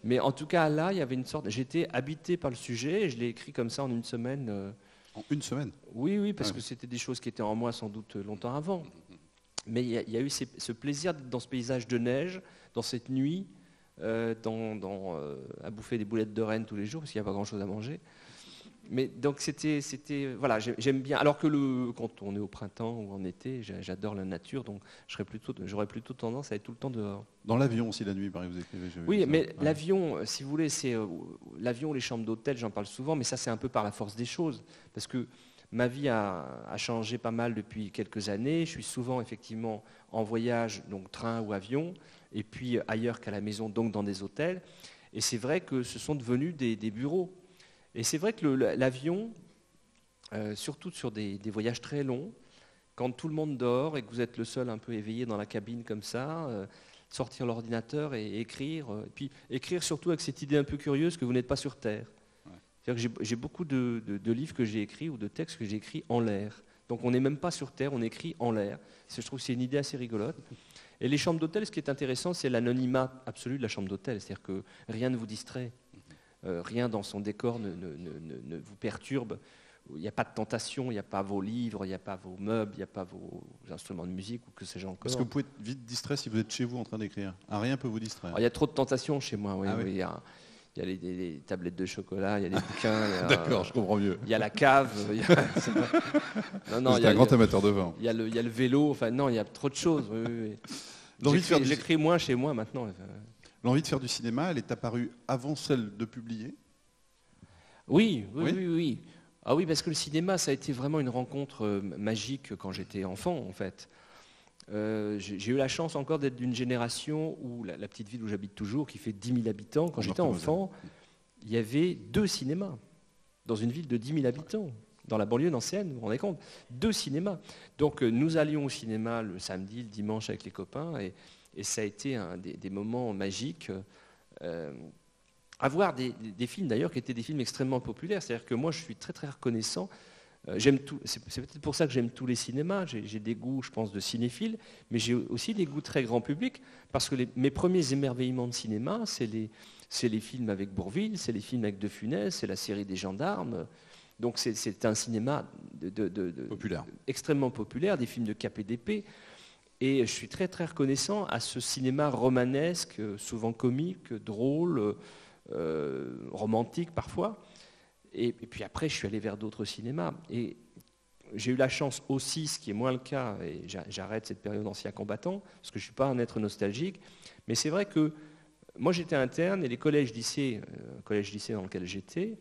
mais en tout cas là il y avait une sorte, j'étais habité par le sujet et je l'ai écrit comme ça en 1 semaine. En 1 semaine? Oui, parce que c'était des choses qui étaient en moi sans doute longtemps avant. Mais il y a eu ce plaisir dans ce paysage de neige, dans cette nuit, à bouffer des boulettes de Rennes tous les jours, parce qu'il n'y a pas grand-chose à manger. Mais donc voilà, j'aime bien. Alors que quand on est au printemps ou en été, j'adore la nature, donc j'aurais plutôt tendance à être tout le temps dehors. Dans l'avion aussi la nuit, pareil, vous écrivez. Oui, mais l'avion, si vous voulez, c'est l'avion, les chambres d'hôtel, j'en parle souvent, mais ça c'est un peu par la force des choses, parce que ma vie a changé pas mal depuis quelques années. Je suis souvent effectivement en voyage, donc train ou avion, et puis ailleurs qu'à la maison, donc dans des hôtels. Et c'est vrai que ce sont devenus des bureaux. Et c'est vrai que l'avion, surtout sur des voyages très longs, quand tout le monde dort et que vous êtes le seul un peu éveillé dans la cabine comme ça, sortir l'ordinateur et écrire. Et puis écrire surtout avec cette idée un peu curieuse que vous n'êtes pas sur Terre. C'est-à-dire que j'ai beaucoup de livres que j'ai écrits ou de textes que j'ai écrits en l'air. Donc on n'est même pas sur Terre, on écrit en l'air. Je trouve que c'est une idée assez rigolote. Et les chambres d'hôtel, ce qui est intéressant, c'est l'anonymat absolu de la chambre d'hôtel. C'est-à-dire que rien ne vous distrait. Rien dans son décor ne vous perturbe. Il n'y a pas de tentation, il n'y a pas vos livres, il n'y a pas vos meubles, il n'y a pas vos instruments de musique ou que sais-je encore. Parce que vous pouvez être vite distrait si vous êtes chez vous en train d'écrire. Rien peut vous distraire. Alors, il y a trop de tentations chez moi, oui. Ah oui. Oui, il y a les tablettes de chocolat, il y a les bouquins. D'accord, je comprends mieux. Il y a la cave. C'est un grand amateur de vin. Il y a le vélo. Enfin, non, il y a trop de choses. Oui. J'écris moins chez moi maintenant. L'envie de faire du cinéma, elle est apparue avant celle de publier? Oui. Ah oui, parce que le cinéma, ça a été vraiment une rencontre magique quand j'étais enfant, en fait. J'ai eu la chance encore d'être d'une génération où la petite ville où j'habite toujours, qui fait 10 000 habitants, quand j'étais enfant, il y avait 2 cinémas dans une ville de 10 000 habitants, dans la banlieue nancéenne, vous vous rendez compte, 2 cinémas. Donc nous allions au cinéma le samedi, le dimanche avec les copains, et ça a été des moments magiques. À voir des films d'ailleurs qui étaient des films extrêmement populaires. C'est-à-dire que moi je suis très très reconnaissant. C'est peut-être pour ça que j'aime tous les cinémas. J'ai des goûts, je pense, de cinéphile, mais j'ai aussi des goûts très grand public, parce que mes premiers émerveillements de cinéma, c'est les films avec Bourvil, c'est les films avec De Funès, c'est la série des gendarmes. Donc c'est un cinéma populaire, extrêmement populaire, des films de KPDP. Et je suis très très reconnaissant à ce cinéma romanesque, souvent comique, drôle, romantique parfois. Et puis après, je suis allé vers d'autres cinémas. Et j'ai eu la chance aussi, ce qui est moins le cas, et j'arrête cette période ancien combattant, parce que je ne suis pas un être nostalgique, mais c'est vrai que moi j'étais interne et les collèges-lycées dans lesquels j'étais,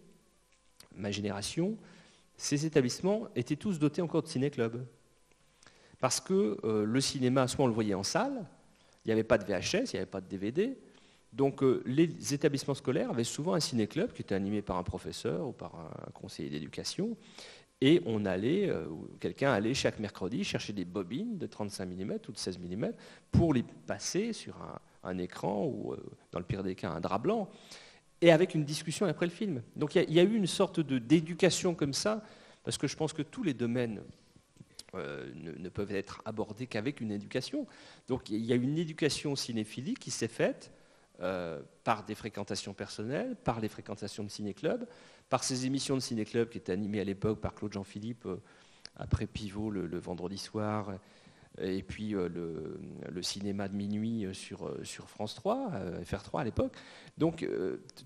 ma génération, ces établissements étaient tous dotés encore de ciné-clubs. Parce que le cinéma, soit on le voyait en salle, il n'y avait pas de VHS, il n'y avait pas de DVD, donc les établissements scolaires avaient souvent un ciné-club qui était animé par un professeur ou par un conseiller d'éducation, et quelqu'un allait chaque mercredi chercher des bobines de 35 mm ou de 16 mm pour les passer sur un écran ou, dans le pire des cas, un drap blanc, et avec une discussion après le film. Donc il y a eu une sorte d'éducation comme ça, parce que je pense que tous les domaines ne peuvent être abordés qu'avec une éducation. Donc il y a une éducation cinéphilique qui s'est faite par des fréquentations personnelles, par les fréquentations de ciné-club, par ces émissions de ciné-club qui étaient animées à l'époque par Claude Jean-Philippe, après Pivot le vendredi soir, et puis le cinéma de minuit sur France 3, FR3 à l'époque. Donc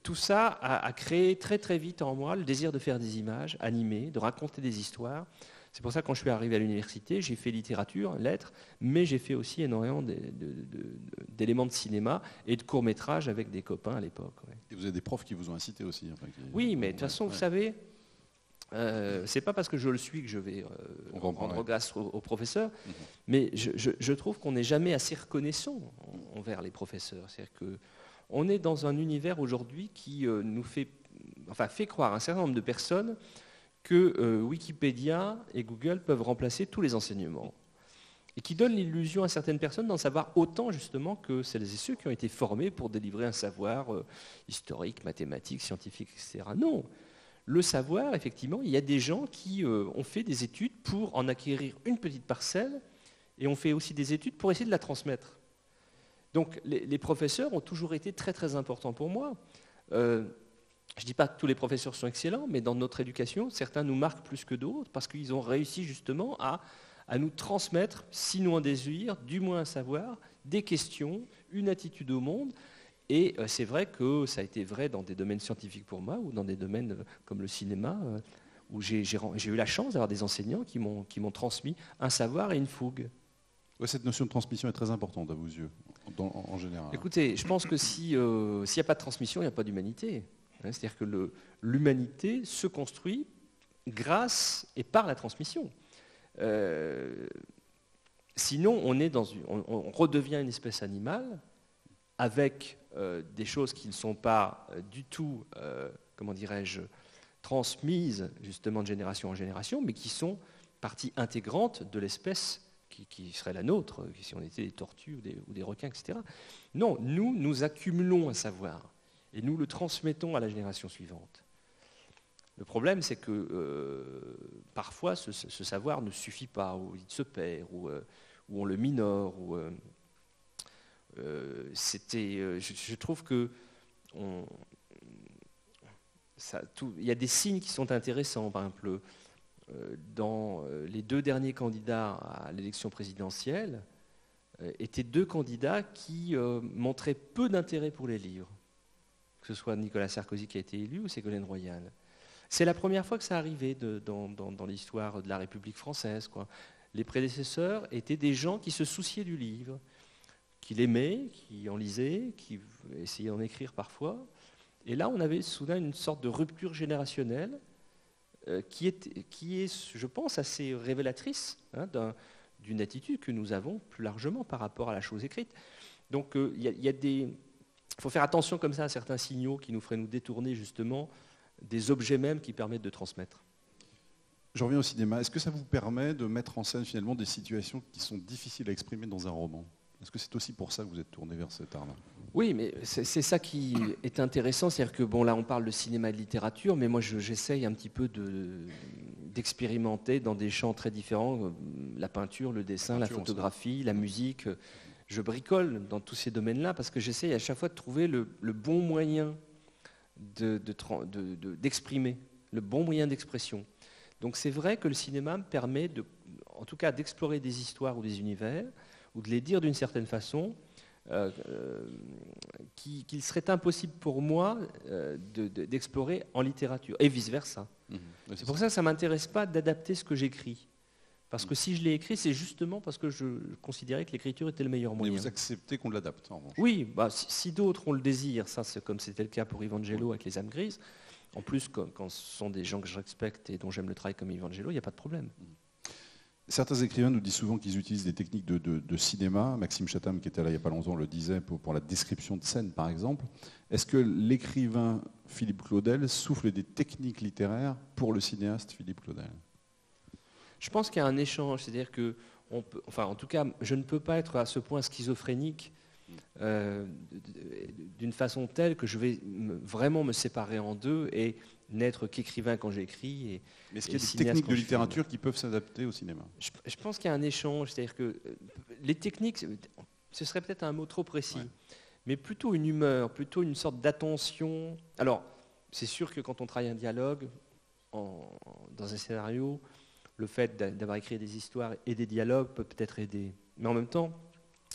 tout ça a créé très très vite en moi le désir de faire des images animées, de raconter des histoires. C'est pour ça que quand je suis arrivé à l'université, j'ai fait littérature, lettres, mais j'ai fait aussi énormément d'éléments de cinéma et de courts-métrages avec des copains à l'époque. Ouais. Et vous avez des profs qui vous ont incité aussi. Oui, mais de toute façon, vous savez, c'est pas parce que je le suis que je vais rendre grâce aux professeurs, mais je trouve qu'on n'est jamais assez reconnaissant envers les professeurs. C'est-à-dire qu'on est dans un univers aujourd'hui qui nous fait croire à un certain nombre de personnes que Wikipédia et Google peuvent remplacer tous les enseignements, et qui donne l'illusion à certaines personnes d'en savoir autant justement que celles et ceux qui ont été formés pour délivrer un savoir historique, mathématique, scientifique, etc. Non, le savoir, effectivement, il y a des gens qui ont fait des études pour en acquérir une petite parcelle, et ont fait aussi des études pour essayer de la transmettre. Donc les professeurs ont toujours été très très importants pour moi. Je ne dis pas que tous les professeurs sont excellents, mais dans notre éducation, certains nous marquent plus que d'autres parce qu'ils ont réussi justement à nous transmettre, sinon un désir, du moins un savoir, des questions, une attitude au monde. Et c'est vrai que ça a été vrai dans des domaines scientifiques pour moi, ou dans des domaines comme le cinéma, où j'ai eu la chance d'avoir des enseignants qui m'ont transmis un savoir et une fougue. Ouais, cette notion de transmission est très importante à vos yeux, en général. Écoutez, je pense que s'il n'y a pas de transmission, il n'y a pas d'humanité. C'est-à-dire que l'humanité se construit grâce et par la transmission. Sinon, on redevient une espèce animale avec des choses qui ne sont pas du tout, comment dirais-je, transmises justement de génération en génération, mais qui sont partie intégrante de l'espèce qui serait la nôtre, si on était des tortues ou des requins, etc. Non, nous accumulons un savoir. Et nous le transmettons à la génération suivante. Le problème, c'est que parfois, ce savoir ne suffit pas, ou il se perd, ou on le minore. Je trouve que il y a des signes qui sont intéressants. Par exemple, dans les 2 derniers candidats à l'élection présidentielle, étaient 2 candidats qui montraient peu d'intérêt pour les livres. Que ce soit Nicolas Sarkozy qui a été élu ou Ségolène Royal. C'est la première fois que ça arrivait dans l'histoire de la République française, quoi. Les prédécesseurs étaient des gens qui se souciaient du livre, qui l'aimaient, qui en lisaient, qui essayaient d'en écrire parfois. Et là, on avait soudain une sorte de rupture générationnelle qui est, je pense, assez révélatrice d'une attitude que nous avons plus largement par rapport à la chose écrite. Donc il faut faire attention comme ça à certains signaux qui nous feraient nous détourner justement des objets mêmes qui permettent de transmettre. Je reviens au cinéma. Est-ce que ça vous permet de mettre en scène finalement des situations qui sont difficiles à exprimer dans un roman ? Est-ce que c'est aussi pour ça que vous êtes tourné vers cet art-là ? Oui, mais c'est ça qui est intéressant. C'est-à-dire que là on parle de cinéma et de littérature, mais moi j'essaye un petit peu d'expérimenter dans des champs très différents, la peinture, le dessin, la photographie, la musique. Je bricole dans tous ces domaines-là parce que j'essaye à chaque fois de trouver le bon moyen d'exprimer, le bon moyen d'expression. Donc c'est vrai que le cinéma me permet, en tout cas, d'explorer des histoires ou des univers, ou de les dire d'une certaine façon, qu'il serait impossible pour moi d'explorer en littérature, et vice-versa. C'est pour ça que ça ne m'intéresse pas d'adapter ce que j'écris. Parce que si je l'ai écrit, c'est justement parce que je considérais que l'écriture était le meilleur moyen. Mais vous acceptez qu'on l'adapte, en revanche. Oui, si d'autres ont le désir, ça c'est comme c'était le cas pour Evangelo avec les âmes grises, en plus quand ce sont des gens que je respecte et dont j'aime le travail comme Evangelo, il n'y a pas de problème. Certains écrivains nous disent souvent qu'ils utilisent des techniques de cinéma. Maxime Chatham, qui était là il n'y a pas longtemps, le disait pour la description de scène, par exemple. Est-ce que l'écrivain Philippe Claudel souffle des techniques littéraires pour le cinéaste Philippe Claudel? Je pense qu'il y a un échange, c'est-à-dire que, en tout cas, je ne peux pas être à ce point schizophrénique d'une façon telle que je vais vraiment me séparer en deux et n'être qu'écrivain quand j'écris. Mais est-ce qu'il y a des techniques de littérature qui peuvent s'adapter au cinéma? Je pense qu'il y a un échange, c'est-à-dire que les techniques, ce serait peut-être un mot trop précis, mais plutôt une humeur, plutôt une sorte d'attention. Alors, c'est sûr que quand on travaille un dialogue dans un scénario, le fait d'avoir écrit des histoires et des dialogues peut peut-être aider. Mais en même temps,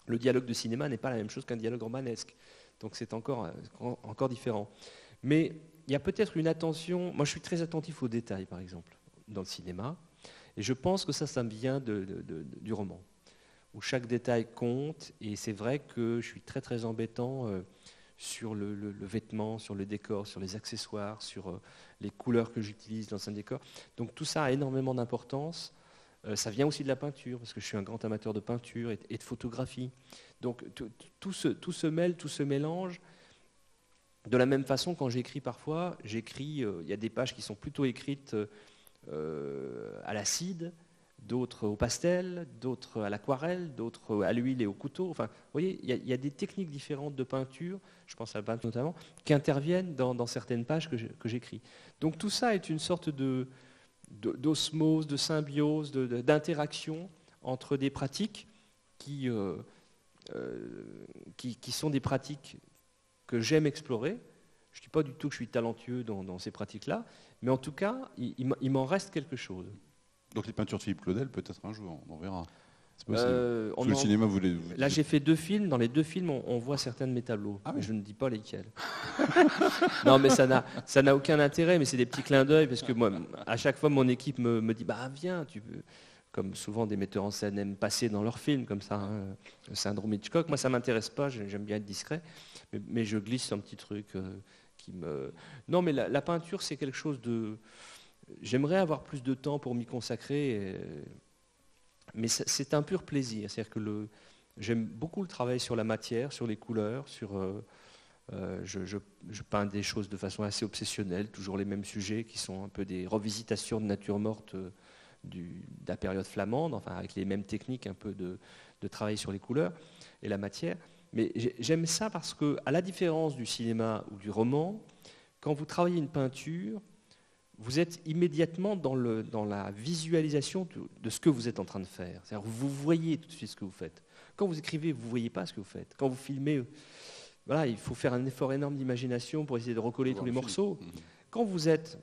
le dialogue de cinéma n'est pas la même chose qu'un dialogue romanesque. Donc c'est encore différent. Mais il y a peut-être une attention. Moi, je suis très attentif aux détails, par exemple, dans le cinéma. Et je pense que ça me vient du roman, où chaque détail compte. Et c'est vrai que je suis très, très embêtant sur le vêtement, sur le décor, sur les accessoires, sur les couleurs que j'utilise dans un décor. Donc tout ça a énormément d'importance. Ça vient aussi de la peinture, parce que je suis un grand amateur de peinture et de photographie. Donc tout se mêle, tout se mélange. De la même façon, quand j'écris parfois, il y a des pages qui sont plutôt écrites à l'acide, d'autres au pastel, d'autres à l'aquarelle, d'autres à l'huile et au couteau. Enfin, vous voyez, il y a des techniques différentes de peinture, je pense à la peinture notamment, qui interviennent dans certaines pages que j'écris. Donc tout ça est une sorte d'osmose, de symbiose, d'interaction entre des pratiques qui sont des pratiques que j'aime explorer. Je ne dis pas du tout que je suis talentueux dans ces pratiques-là, mais en tout cas, il m'en reste quelque chose. Donc les peintures de Philippe Claudel, peut-être un jour, on verra. C'est possible. Le cinéma, Là, j'ai fait 2 films. Dans les 2 films, on voit certains de mes tableaux. Ah oui. Je ne dis pas lesquels. Non, mais ça n'a aucun intérêt, mais c'est des petits clins d'œil, parce que moi, à chaque fois, mon équipe me dit viens, tu peux. Comme souvent des metteurs en scène aiment passer dans leurs films, comme ça, le syndrome Hitchcock. Moi, ça ne m'intéresse pas, j'aime bien être discret, mais je glisse un petit truc qui me... Non, mais la peinture, c'est quelque chose de... J'aimerais avoir plus de temps pour m'y consacrer, mais c'est un pur plaisir. C'est-à-dire que j'aime beaucoup le travail sur la matière, sur les couleurs, je peins des choses de façon assez obsessionnelle, toujours les mêmes sujets qui sont un peu des revisitations de nature morte de la période flamande, enfin avec les mêmes techniques un peu de travail sur les couleurs et la matière. Mais j'aime ça parce que, à la différence du cinéma ou du roman, quand vous travaillez une peinture, vous êtes immédiatement dans la visualisation de ce que vous êtes en train de faire. C'est-à-dire que vous voyez tout de suite ce que vous faites. Quand vous écrivez, vous ne voyez pas ce que vous faites. Quand vous filmez, voilà, il faut faire un effort énorme d'imagination pour essayer de recoller tous les morceaux. Quand vous êtes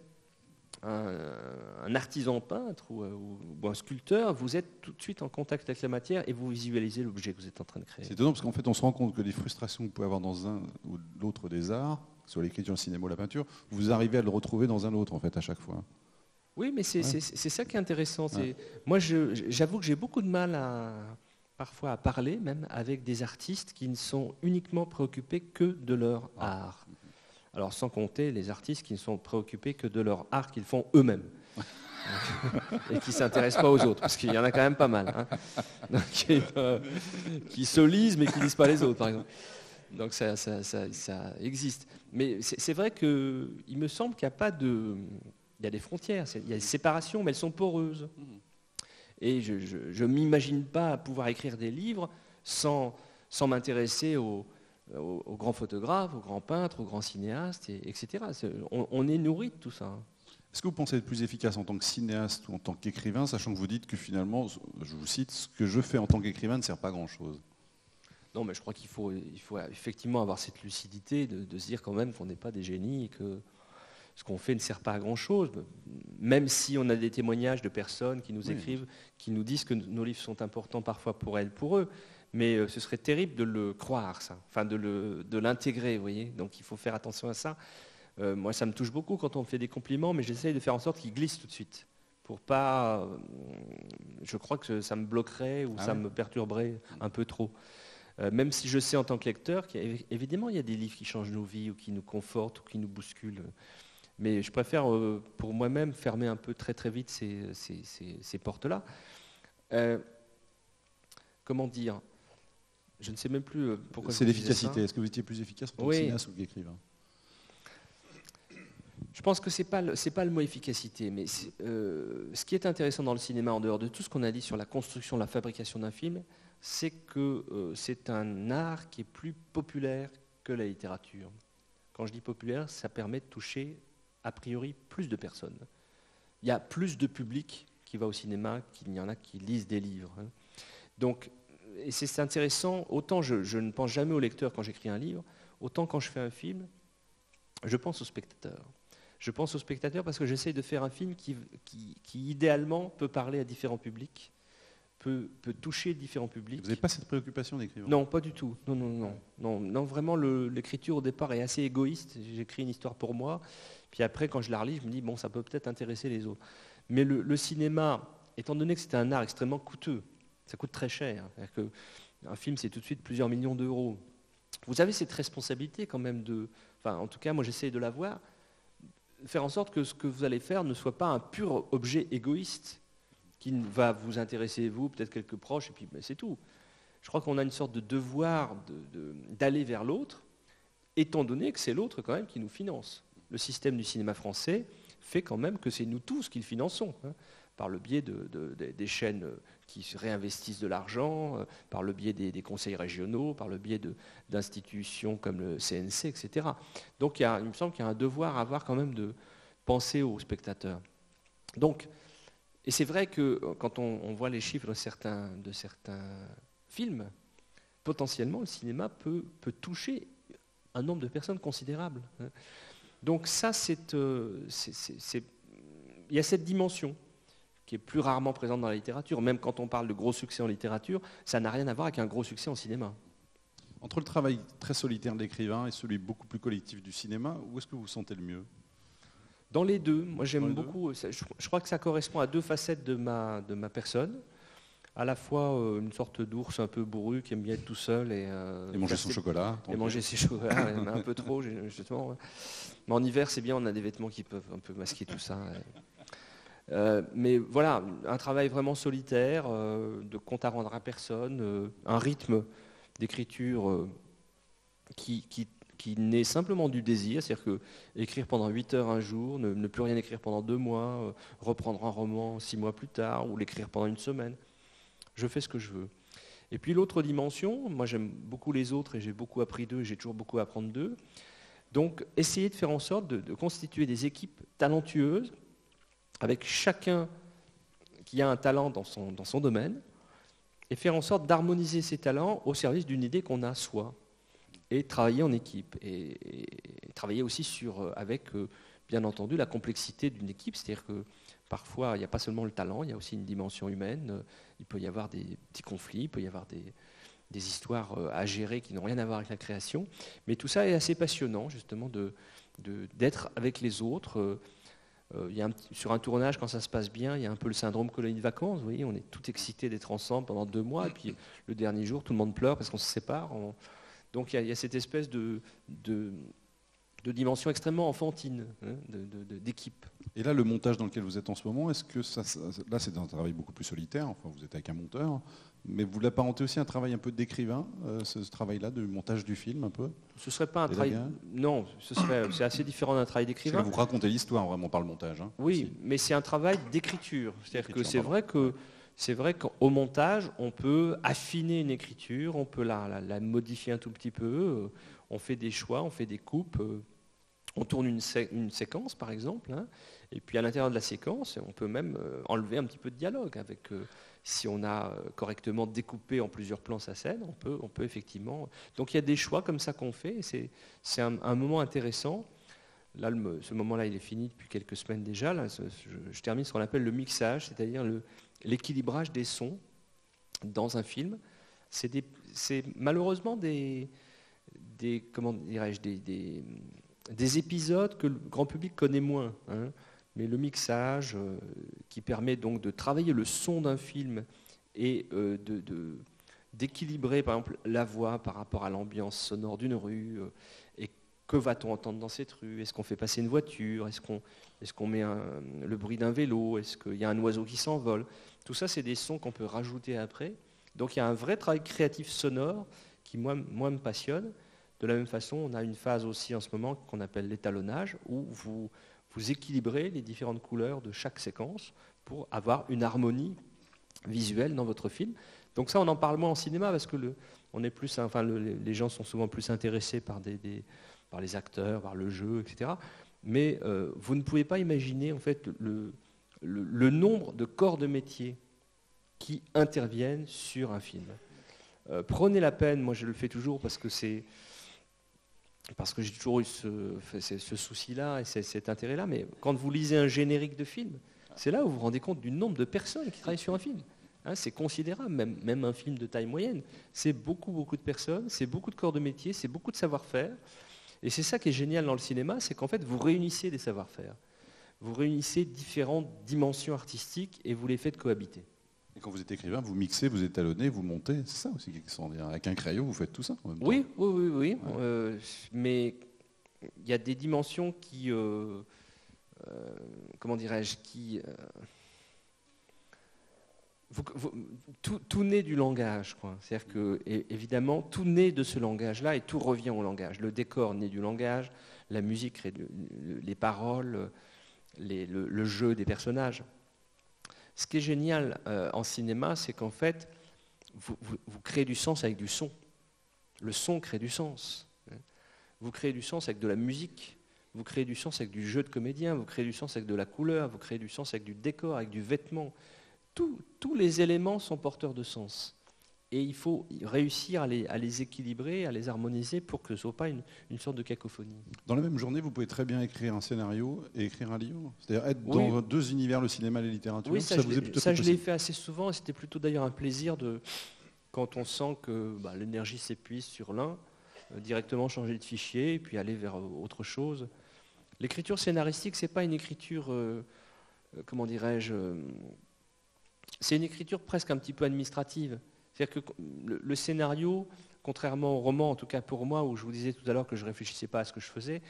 un artisan peintre ou un sculpteur, vous êtes tout de suite en contact avec la matière et vous visualisez l'objet que vous êtes en train de créer. C'est étonnant parce qu'en fait, on se rend compte que les frustrations que vous pouvez avoir dans un ou l'autre des arts, sur l'écriture, le cinéma ou la peinture, vous arrivez à le retrouver dans un autre, en fait, à chaque fois. Oui, mais c'est ça qui est intéressant. Ouais. Moi, j'avoue que j'ai beaucoup de mal parfois à parler, même avec des artistes qui ne sont uniquement préoccupés que de leur art. Alors, sans compter les artistes qui ne sont préoccupés que de leur art qu'ils font eux-mêmes. Et qui ne s'intéressent pas aux autres, parce qu'il y en a quand même pas mal. Hein. Donc, qui se lisent, mais qui ne lisent pas les autres, par exemple. Donc ça existe. Mais c'est vrai qu'il me semble qu'il n'y a pas de... Il y a des frontières, il y a des séparations, mais elles sont poreuses. Et je ne m'imagine pas pouvoir écrire des livres sans m'intéresser aux grands photographes, aux grands peintres, aux grands cinéastes, etc. On est nourri de tout ça. Est-ce que vous pensez être plus efficace en tant que cinéaste ou en tant qu'écrivain, sachant que vous dites que finalement, je vous cite, ce que je fais en tant qu'écrivain ne sert pas à grand-chose? Non, mais je crois qu'il faut effectivement avoir cette lucidité de se dire quand même qu'on n'est pas des génies et que ce qu'on fait ne sert pas à grand-chose. Même si on a des témoignages de personnes qui nous écrivent, qui nous disent que nos livres sont importants parfois pour elles, pour eux. Mais ce serait terrible de le croire, ça. Enfin, de l'intégrer, vous voyez. Donc il faut faire attention à ça. Moi, ça me touche beaucoup quand on me fait des compliments, mais j'essaye de faire en sorte qu'ils glissent tout de suite. pour pas... je crois que ça me bloquerait ou ça me perturberait un peu trop. Même si je sais en tant que lecteur qu'évidemment il y a des livres qui changent nos vies ou qui nous confortent ou qui nous bousculent. Mais je préfère pour moi-même fermer un peu très très vite ces portes-là. Comment dire ? Je ne sais même plus pourquoi c'est l'efficacité. Est-ce que vous étiez plus efficace en tant que cinéaste ou qu'écrivain ? Je pense que c'est pas le mot efficacité, mais ce qui est intéressant dans le cinéma, en dehors de tout ce qu'on a dit sur la construction, la fabrication d'un film, c'est que c'est un art qui est plus populaire que la littérature. Quand je dis populaire, ça permet de toucher a priori plus de personnes. Il y a plus de public qui va au cinéma qu'il n'y en a qui lisent des livres. Donc, et c'est intéressant, autant je ne pense jamais au lecteur quand j'écris un livre, autant quand je fais un film, je pense au spectateur. Je pense au spectateur parce que j'essaye de faire un film qui idéalement peut parler à différents publics, peut toucher différents publics. Vous n'avez pas cette préoccupation d'écrivain ? Non, pas du tout. Non, vraiment, l'écriture au départ est assez égoïste. J'écris une histoire pour moi, puis après, quand je la relis, je me dis, bon, ça peut peut-être intéresser les autres. Mais le cinéma, étant donné que c'est un art extrêmement coûteux, ça coûte très cher. C'est-à-dire qu'un film, c'est tout de suite plusieurs millions d'euros. Vous avez cette responsabilité quand même enfin, en tout cas, moi, j'essaye de l'avoir, faire en sorte que ce que vous allez faire ne soit pas un pur objet égoïste qui va vous intéresser, vous, peut-être quelques proches, et puis c'est tout. Je crois qu'on a une sorte de devoir d'aller vers l'autre, étant donné que c'est l'autre quand même qui nous finance. Le système du cinéma français fait quand même que c'est nous tous qui le finançons, par le biais des chaînes qui réinvestissent de l'argent, par le biais des conseils régionaux, par le biais d'institutions comme le CNC, etc. Donc il me semble qu'il y a un devoir à avoir quand même de penser aux spectateurs. Donc, et c'est vrai que quand on voit les chiffres de certains films, potentiellement le cinéma peut toucher un nombre de personnes considérable. Donc ça, il y a cette dimension qui est plus rarement présente dans la littérature. Même quand on parle de gros succès en littérature, ça n'a rien à voir avec un gros succès en cinéma. Entre le travail très solitaire de l'écrivain et celui beaucoup plus collectif du cinéma, où est-ce que vous vous sentez le mieux ? Dans les deux. Moi, j'aime beaucoup. Je crois que ça correspond à deux facettes de ma personne. À la fois une sorte d'ours un peu bourru qui aime bien être tout seul et manger son chocolat. Et manger ses chocolats, un peu trop, justement. Mais en hiver, c'est bien, on a des vêtements qui peuvent un peu masquer tout ça. Mais voilà, un travail vraiment solitaire, de compte à rendre à personne, un rythme d'écriture qui naît simplement du désir, c'est-à-dire que écrire pendant 8 heures un jour, ne plus rien écrire pendant 2 mois, reprendre un roman 6 mois plus tard, ou l'écrire pendant 1 semaine. Je fais ce que je veux. Et puis l'autre dimension, moi j'aime beaucoup les autres et j'ai beaucoup appris d'eux et j'ai toujours beaucoup à apprendre d'eux. Donc essayer de faire en sorte de constituer des équipes talentueuses avec chacun qui a un talent dans son domaine et faire en sorte d'harmoniser ces talents au service d'une idée qu'on a soi et travailler en équipe et travailler aussi avec bien entendu la complexité d'une équipe, c'est-à-dire que parfois, il n'y a pas seulement le talent, il y a aussi une dimension humaine. Il peut y avoir des petits conflits, il peut y avoir des histoires à gérer qui n'ont rien à voir avec la création. Mais tout ça est assez passionnant, justement, d'être avec les autres. Sur un tournage, quand ça se passe bien, il y a un peu le syndrome colonie de vacances. Vous voyez, on est tout excité d'être ensemble pendant 2 mois, et puis le dernier jour, tout le monde pleure parce qu'on se sépare. Donc il y a cette espèce de dimension extrêmement enfantine, d'équipe. Et là, le montage dans lequel vous êtes en ce moment, est-ce que là, c'est un travail beaucoup plus solitaire, enfin, vous êtes avec un monteur, mais vous l'apparentez aussi à un travail un peu d'écrivain, ce travail-là, de montage du film, un peu ? Ce ne serait pas un travail... Non, c'est assez différent d'un travail d'écrivain. Parce que là, vous racontez l'histoire, vraiment, par le montage. Oui, aussi. Mais c'est un travail d'écriture. C'est-à-dire que c'est vrai qu'au montage, on peut affiner une écriture, on peut la modifier un tout petit peu, on fait des choix, on fait des coupes... On tourne une séquence, par exemple, et puis à l'intérieur de la séquence, on peut même enlever un petit peu de dialogue. Si on a correctement découpé en plusieurs plans sa scène, on peut effectivement... Donc il y a des choix comme ça qu'on fait, et c'est un moment intéressant. Là, ce moment-là, il est fini depuis quelques semaines déjà. Là, je termine ce qu'on appelle le mixage, c'est-à-dire l'équilibrage des sons dans un film. C'est malheureusement comment dirais-je, des épisodes que le grand public connaît moins. mais le mixage qui permet donc de travailler le son d'un film et d'équilibrer par exemple la voix par rapport à l'ambiance sonore d'une rue, et que va-t-on entendre dans cette rue? Est-ce qu'on fait passer une voiture? Est-ce qu'on met le bruit d'un vélo? Est-ce qu'il y a un oiseau qui s'envole? Tout ça, c'est des sons qu'on peut rajouter après. Donc il y a un vrai travail créatif sonore qui, moi me passionne. De la même façon, on a une phase aussi en ce moment qu'on appelle l'étalonnage, où vous équilibrez les différentes couleurs de chaque séquence pour avoir une harmonie visuelle dans votre film. Donc ça, on en parle moins en cinéma parce que les gens sont souvent plus intéressés par les acteurs, par le jeu, etc. Mais vous ne pouvez pas imaginer en fait le nombre de corps de métier qui interviennent sur un film. Prenez la peine, moi je le fais toujours parce que j'ai toujours eu ce souci-là et cet intérêt-là, mais quand vous lisez un générique de film, c'est là où vous vous rendez compte du nombre de personnes qui travaillent sur un film. Hein, c'est considérable, même un film de taille moyenne. C'est beaucoup, beaucoup de personnes, c'est beaucoup de corps de métier, c'est beaucoup de savoir-faire. Et c'est ça qui est génial dans le cinéma, c'est qu'en fait, vous réunissez des savoir-faire. Vous réunissez différentes dimensions artistiques et vous les faites cohabiter. Et quand vous êtes écrivain, vous mixez, vous étalonnez, vous montez, c'est ça aussi. Avec un crayon, vous faites tout ça en même temps. Oui. Ouais. Mais il y a des dimensions qui, comment dirais-je, tout naît du langage, quoi. C'est-à-dire que, évidemment, tout naît de ce langage-là et tout revient au langage. Le décor naît du langage, la musique crée les paroles, le jeu des personnages. Ce qui est génial en cinéma, c'est qu'en fait, vous créez du sens avec du son. Le son crée du sens. Vous créez du sens avec de la musique, vous créez du sens avec du jeu de comédien, vous créez du sens avec de la couleur, vous créez du sens avec du décor, avec du vêtement. Tous les éléments sont porteurs de sens. Et il faut réussir à les équilibrer, à les harmoniser pour que ce ne soit pas une sorte de cacophonie. Dans la même journée, vous pouvez très bien écrire un scénario et écrire un livre. C'est-à-dire être dans deux univers, le cinéma et la littérature. Oui, ça je l'ai fait assez souvent et c'était plutôt d'ailleurs un plaisir quand on sent que l'énergie s'épuise sur l'un, directement changer de fichier et puis aller vers autre chose. L'écriture scénaristique, c'est pas une écriture, comment dirais-je, c'est une écriture presque un petit peu administrative. C'est-à-dire que le scénario, contrairement au roman, en tout cas pour moi, où je vous disais tout à l'heure que je ne réfléchissais pas à ce que je faisais,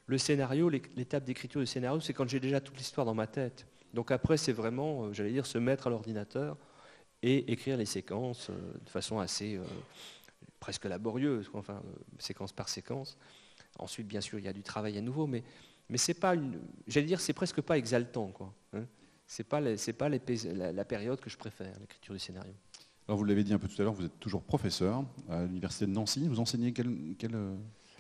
le scénario, l'étape d'écriture du scénario, c'est quand j'ai déjà toute l'histoire dans ma tête. Donc après, c'est vraiment, j'allais dire, se mettre à l'ordinateur et écrire les séquences de façon assez presque laborieuse, enfin, séquence par séquence. Ensuite, bien sûr, il y a du travail à nouveau, mais c'est pas j'allais dire, c'est presque pas exaltant, quoi. Hein. C'est pas la période que je préfère, l'écriture du scénario. Alors vous l'avez dit un peu tout à l'heure, vous êtes toujours professeur à l'université de Nancy. Vous enseignez quelle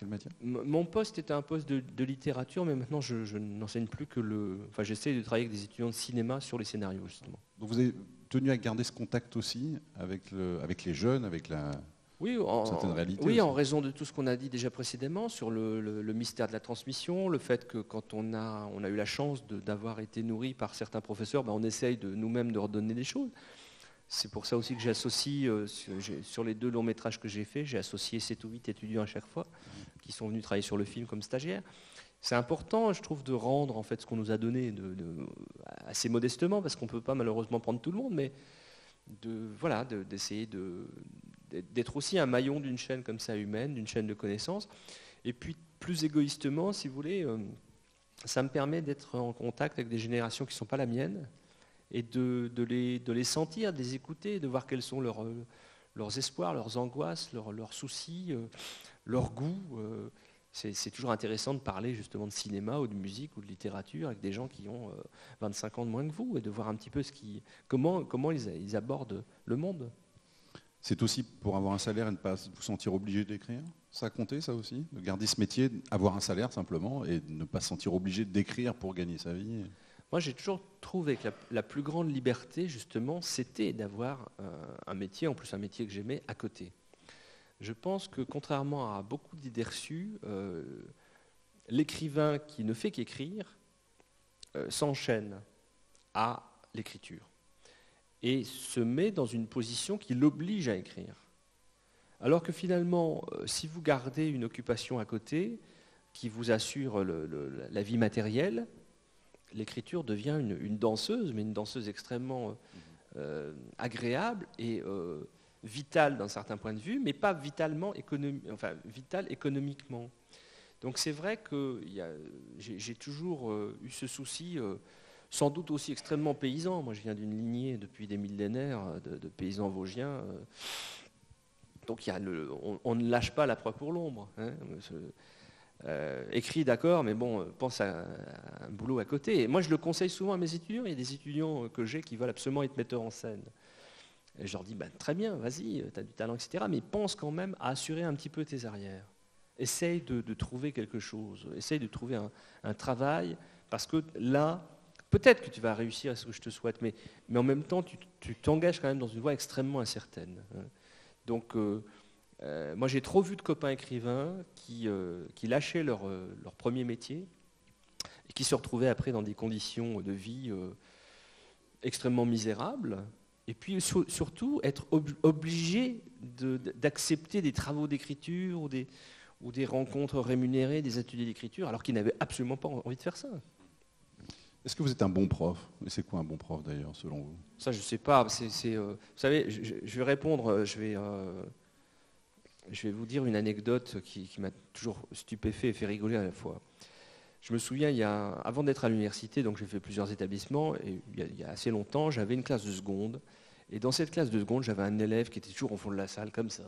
matière? Mon poste était un poste de littérature, mais maintenant je n'enseigne plus que Enfin, j'essaie de travailler avec des étudiants de cinéma sur les scénarios, justement. Donc vous avez tenu à garder ce contact aussi avec les jeunes, avec certaines réalités. Oui, en raison de tout ce qu'on a dit déjà précédemment sur le mystère de la transmission, le fait que quand on a eu la chance d'avoir été nourri par certains professeurs, on essaye nous-mêmes de redonner des choses. C'est pour ça aussi que j'associe, sur les 2 longs métrages que j'ai faits, j'ai associé 7 ou 8 étudiants à chaque fois, qui sont venus travailler sur le film comme stagiaires. C'est important, je trouve, de rendre en fait ce qu'on nous a donné assez modestement, parce qu'on ne peut pas malheureusement prendre tout le monde, mais d'essayer d'être aussi un maillon d'une chaîne comme ça humaine, d'une chaîne de connaissances. Et puis, plus égoïstement, si vous voulez, ça me permet d'être en contact avec des générations qui ne sont pas la mienne, et de les sentir, de les écouter, de voir quels sont leurs espoirs, leurs angoisses, leurs soucis, leurs goûts. C'est toujours intéressant de parler justement de cinéma ou de musique ou de littérature avec des gens qui ont 25 ans de moins que vous et de voir un petit peu comment ils abordent le monde. C'est aussi pour avoir un salaire et ne pas vous sentir obligé d'écrire? Ça a compté, ça aussi? De garder ce métier, avoir un salaire simplement et ne pas se sentir obligé d'écrire pour gagner sa vie? Moi, j'ai toujours trouvé que la plus grande liberté, justement, c'était d'avoir un métier, en plus un métier que j'aimais, à côté. Je pense que, contrairement à beaucoup d'idées reçues, l'écrivain qui ne fait qu'écrire s'enchaîne à l'écriture et se met dans une position qui l'oblige à écrire. Alors que finalement, si vous gardez une occupation à côté qui vous assure la vie matérielle, l'écriture devient une danseuse, mais une danseuse extrêmement agréable et vitale d'un certain point de vue, mais pas vitale économiquement. Donc c'est vrai que j'ai toujours eu ce souci, sans doute aussi extrêmement paysan. Moi je viens d'une lignée depuis des millénaires de paysans vosgiens. Donc on ne lâche pas la proie pour l'ombre. Hein. Écrit d'accord, mais bon, pense à un boulot à côté. Et moi je le conseille souvent à mes étudiants. Il y a des étudiants que j'ai qui veulent absolument être metteurs en scène. Et je leur dis, très bien, vas-y, tu as du talent, etc. Mais pense quand même à assurer un petit peu tes arrières. Essaye de trouver quelque chose, essaye de trouver un travail, parce que là, peut-être que tu vas réussir à ce que je te souhaite, mais en même temps, tu t'engages quand même dans une voie extrêmement incertaine. Donc, moi, j'ai trop vu de copains écrivains qui lâchaient leur premier métier et qui se retrouvaient après dans des conditions de vie extrêmement misérables. Et puis surtout, être obligé d'accepter des travaux d'écriture ou des rencontres rémunérées, des ateliers d'écriture, alors qu'ils n'avaient absolument pas envie de faire ça. Est-ce que vous êtes un bon prof? Et c'est quoi un bon prof d'ailleurs, selon vous? Ça, je ne sais pas. Vous savez, je vais répondre, je vais vous dire une anecdote qui m'a toujours stupéfait et fait rigoler à la fois. Je me souviens, avant d'être à l'université, donc j'ai fait plusieurs établissements, et il y a assez longtemps, j'avais une classe de seconde. Et dans cette classe de seconde, j'avais un élève qui était toujours au fond de la salle, comme ça,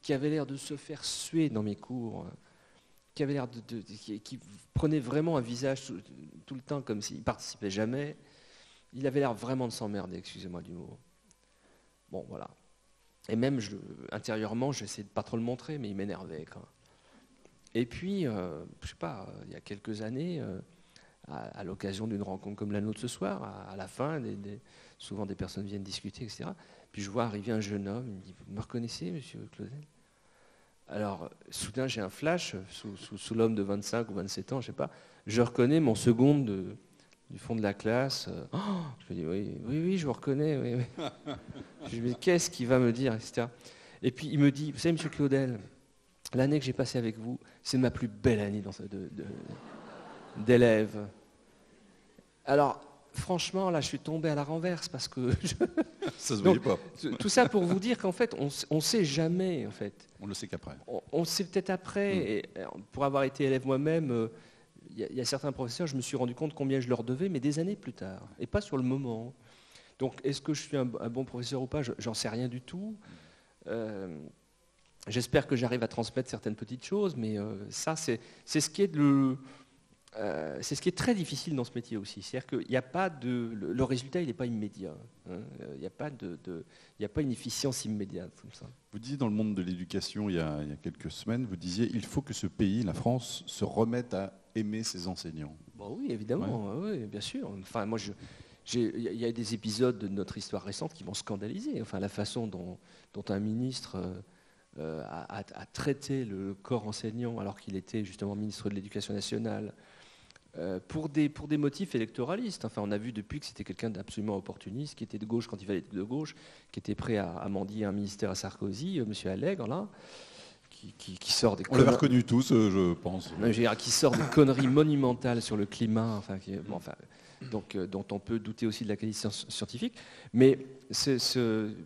qui avait l'air de se faire suer dans mes cours, qui avait l'air qui prenait vraiment un visage tout le temps comme s'il ne participait jamais. Il avait l'air vraiment de s'emmerder, excusez-moi du mot. Bon, voilà. Et même, intérieurement, j'essayais de ne pas trop le montrer, mais il m'énervait, quoi. Et puis, je ne sais pas, il y a quelques années, à l'occasion d'une rencontre comme la nôtre ce soir, à la fin, souvent des personnes viennent discuter, etc. Puis je vois arriver un jeune homme, il me dit « Vous me reconnaissez, monsieur Claudel ?» Alors, soudain, j'ai un flash, sous l'homme de 25 ou 27 ans, je ne sais pas, je reconnais mon seconde du fond de la classe. Je me dis « Oui, je vous reconnais. Oui, oui. » Je me dis « Qu'est-ce qu'il va me dire ?» etc. Et puis il me dit « Vous savez, monsieur Claudel, l'année que j'ai passée avec vous, c'est ma plus belle année d'élève. » Alors, franchement, là, je suis tombé à la renverse parce que... Ça se voyait pas. Tout ça pour vous dire qu'en fait, on ne sait jamais, en fait. On le sait qu'après. On sait peut-être après. Et pour avoir été élève moi-même, il y a certains professeurs, je me suis rendu compte combien je leur devais, mais des années plus tard, et pas sur le moment. Donc, est-ce que je suis un bon professeur ou pas? J'en sais rien du tout. J'espère que j'arrive à transmettre certaines petites choses, mais ça, c'est ce qui est c'est ce qui est très difficile dans ce métier aussi. C'est-à-dire qu'il n'y a pas le résultat, il n'est pas immédiat. Hein. Il n'y a pas une efficience immédiate comme ça. Vous disiez dans le monde de l'éducation il y a quelques semaines, vous disiez il faut que ce pays, la France, se remette à aimer ses enseignants. Bon, oui, évidemment, oui, bien sûr. Enfin, moi, il y a des épisodes de notre histoire récente qui m'ont scandalisé. Enfin, la façon dont un ministre a traité le corps enseignant alors qu'il était justement ministre de l'Éducation nationale. Pour des motifs électoralistes. Enfin, on a vu depuis que c'était quelqu'un d'absolument opportuniste, qui était de gauche quand il fallait être de gauche, qui était prêt à mendier un ministère à Sarkozy, M. Allègre, là, qui sort des conneries. On l'avait reconnu tous, je pense. Qui sort des conneries monumentales sur le climat, dont on peut douter aussi de la qualité scientifique. Mais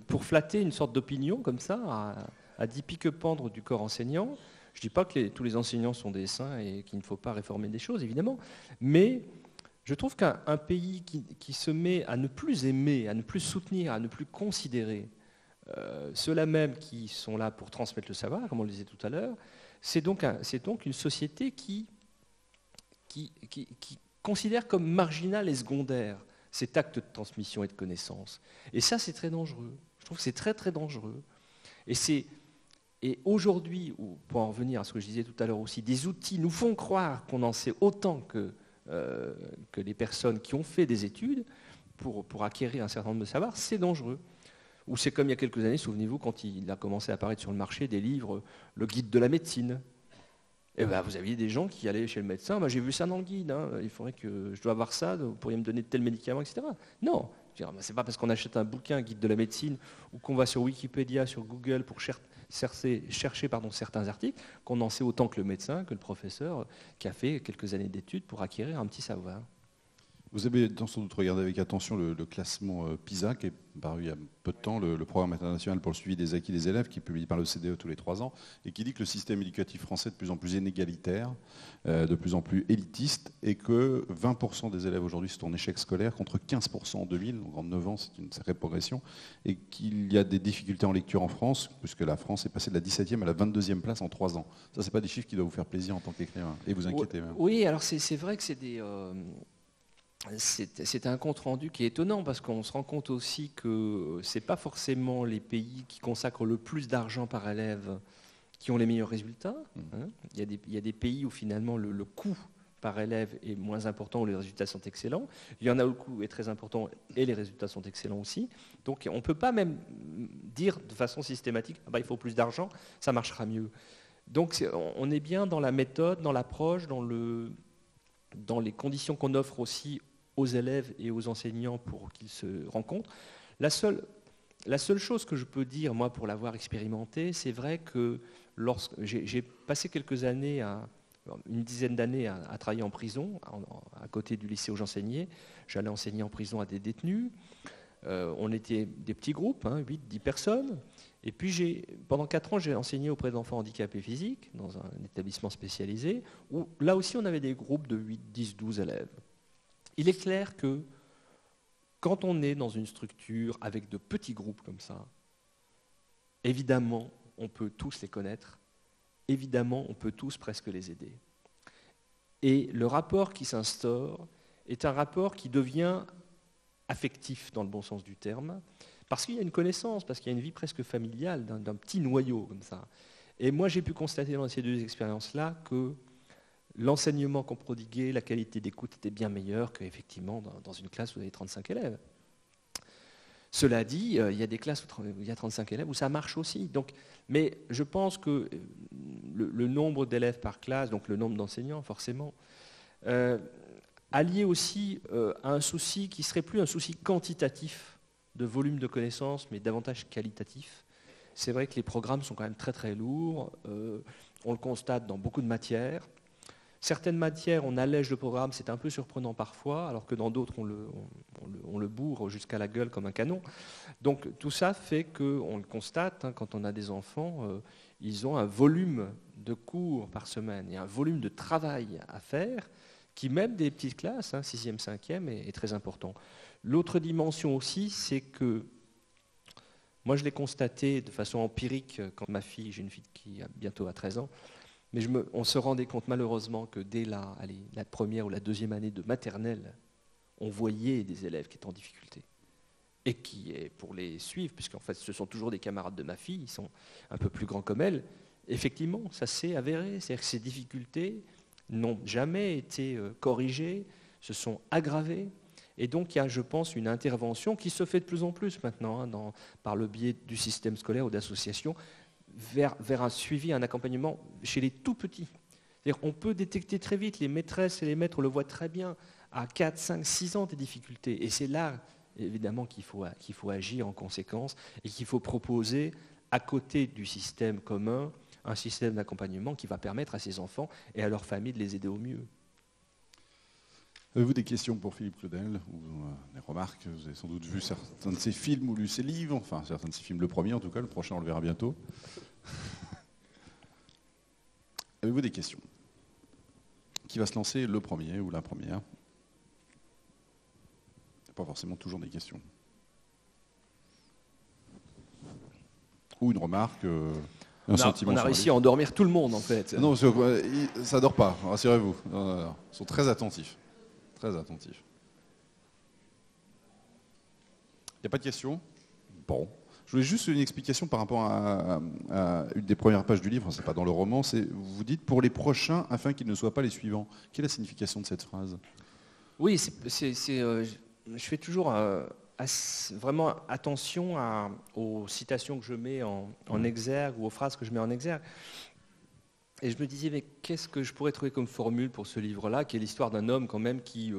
pour flatter une sorte d'opinion comme ça, à 10 pique-pendre du corps enseignant. Je ne dis pas que tous les enseignants sont des saints et qu'il ne faut pas réformer des choses, évidemment, mais je trouve qu'un pays qui se met à ne plus aimer, à ne plus soutenir, à ne plus considérer ceux-là même qui sont là pour transmettre le savoir, comme on le disait tout à l'heure, c'est donc une société qui considère comme marginal et secondaire cet acte de transmission et de connaissance. Et ça, c'est très dangereux. Je trouve que c'est très, très dangereux. Et aujourd'hui, pour en revenir à ce que je disais tout à l'heure aussi, des outils nous font croire qu'on en sait autant que les personnes qui ont fait des études pour acquérir un certain nombre de savoirs, c'est dangereux. Ou c'est comme il y a quelques années, souvenez-vous, quand il a commencé à apparaître sur le marché des livres, le guide de la médecine. Et vous aviez des gens qui allaient chez le médecin, j'ai vu ça dans le guide, il faudrait que je dois avoir ça, vous pourriez me donner tel médicament, etc. Non, c'est pas parce qu'on achète un bouquin, un guide de la médecine, ou qu'on va sur Wikipédia, sur Google pour chercher certains articles, qu'on en sait autant que le médecin, que le professeur, qui a fait quelques années d'études pour acquérir un petit savoir. Vous avez sans doute regardé avec attention le classement PISA qui est paru il y a peu de temps, le programme international pour le suivi des acquis des élèves, qui est publié par l'OCDE tous les 3 ans, et qui dit que le système éducatif français est de plus en plus inégalitaire, de plus en plus élitiste, et que 20% des élèves aujourd'hui sont en échec scolaire, contre 15% en 2000, donc en 9 ans c'est une sacrée progression, et qu'il y a des difficultés en lecture en France, puisque la France est passée de la 17e à la 22e place en 3 ans. Ça, c'est pas des chiffres qui doivent vous faire plaisir en tant qu'écrivain, et vous inquiéter même. Oui, alors c'est vrai que c'est des... C'est un compte rendu qui est étonnant parce qu'on se rend compte aussi que ce n'est pas forcément les pays qui consacrent le plus d'argent par élève qui ont les meilleurs résultats. Hein. Il y a des pays où finalement le coût par élève est moins important, où les résultats sont excellents. Il y en a où le coût est très important et les résultats sont excellents aussi. Donc on ne peut pas même dire de façon systématique ah bah, il faut plus d'argent, ça marchera mieux. Donc on est bien dans la méthode, dans l'approche, dans les conditions qu'on offre aussi aux élèves et aux enseignants pour qu'ils se rencontrent. La seule chose que je peux dire, moi, pour l'avoir expérimenté, c'est vrai que lorsque j'ai passé quelques années, une dizaine d'années à travailler en prison, à côté du lycée où j'enseignais. J'allais enseigner en prison à des détenus. On était des petits groupes, 8-10 personnes. Et puis pendant 4 ans, j'ai enseigné auprès d'enfants handicapés physiques, dans un établissement spécialisé, où là aussi on avait des groupes de 8, 10, 12 élèves. Il est clair que quand on est dans une structure avec de petits groupes comme ça, évidemment, on peut tous les connaître, évidemment, on peut tous presque les aider. Et le rapport qui s'instaure est un rapport qui devient affectif dans le bon sens du terme, parce qu'il y a une connaissance, parce qu'il y a une vie presque familiale d'un petit noyau comme ça. Et moi, j'ai pu constater dans ces 2 expériences-là que l'enseignement qu'on prodiguait, la qualité d'écoute était bien meilleure qu'effectivement dans une classe où vous avez 35 élèves. Cela dit, il y a des classes où il y a 35 élèves où ça marche aussi. Donc, mais je pense que le nombre d'élèves par classe, donc le nombre d'enseignants forcément, allié aussi à un souci qui serait plus un souci quantitatif de volume de connaissances, mais davantage qualitatif. C'est vrai que les programmes sont quand même très très lourds, on le constate dans beaucoup de matières. Certaines matières, on allège le programme, c'est un peu surprenant parfois, alors que dans d'autres, on le bourre jusqu'à la gueule comme un canon. Donc tout ça fait qu'on le constate, quand on a des enfants, ils ont un volume de cours par semaine et un volume de travail à faire qui, même des petites classes, 6e, 5e, est très important. L'autre dimension aussi, c'est que, moi je l'ai constaté de façon empirique quand j'ai une fille qui a bientôt 13 ans, mais on se rendait compte malheureusement que dès la première ou la 2e année de maternelle, on voyait des élèves qui étaient en difficulté. Et qui, pour les suivre, puisqu'en fait ce sont toujours des camarades de ma fille, ils sont un peu plus grands comme elle, effectivement, ça s'est avéré. C'est-à-dire que ces difficultés n'ont jamais été corrigées, se sont aggravées. Et donc il y a, je pense, une intervention qui se fait de plus en plus maintenant, par le biais du système scolaire ou d'associations, vers un suivi, un accompagnement chez les tout petits. C'est-à-dire on peut détecter très vite, les maîtresses et les maîtres le voient très bien, à 4, 5, 6 ans des difficultés. Et c'est là, évidemment, qu'il faut agir en conséquence et qu'il faut proposer, à côté du système commun, un système d'accompagnement qui va permettre à ces enfants et à leurs familles de les aider au mieux. Avez-vous des questions pour Philippe Claudel ou des remarques? Vous avez sans doute vu certains de ses films ou lu ses livres, enfin certains de ses films, le premier en tout cas, le prochain on le verra bientôt. Avez-vous des questions? Qui va se lancer, le premier ou la première? Pas forcément toujours des questions. Ou une remarque, un sentiment. On a réussi à endormir tout le monde en fait. Non, ça dort pas, rassurez-vous. Non. Ils sont très attentifs. Très attentifs. Il n'y a pas de questions? Bon. Je voulais juste une explication par rapport à une des premières pages du livre, c'est pas dans le roman, vous dites pour les prochains afin qu'ils ne soient pas les suivants. Quelle est la signification de cette phrase? Oui, je fais toujours vraiment attention aux citations que je mets en exergue ou aux phrases que je mets en exergue. Et je me disais, mais qu'est-ce que je pourrais trouver comme formule pour ce livre-là, qui est l'histoire d'un homme quand même qui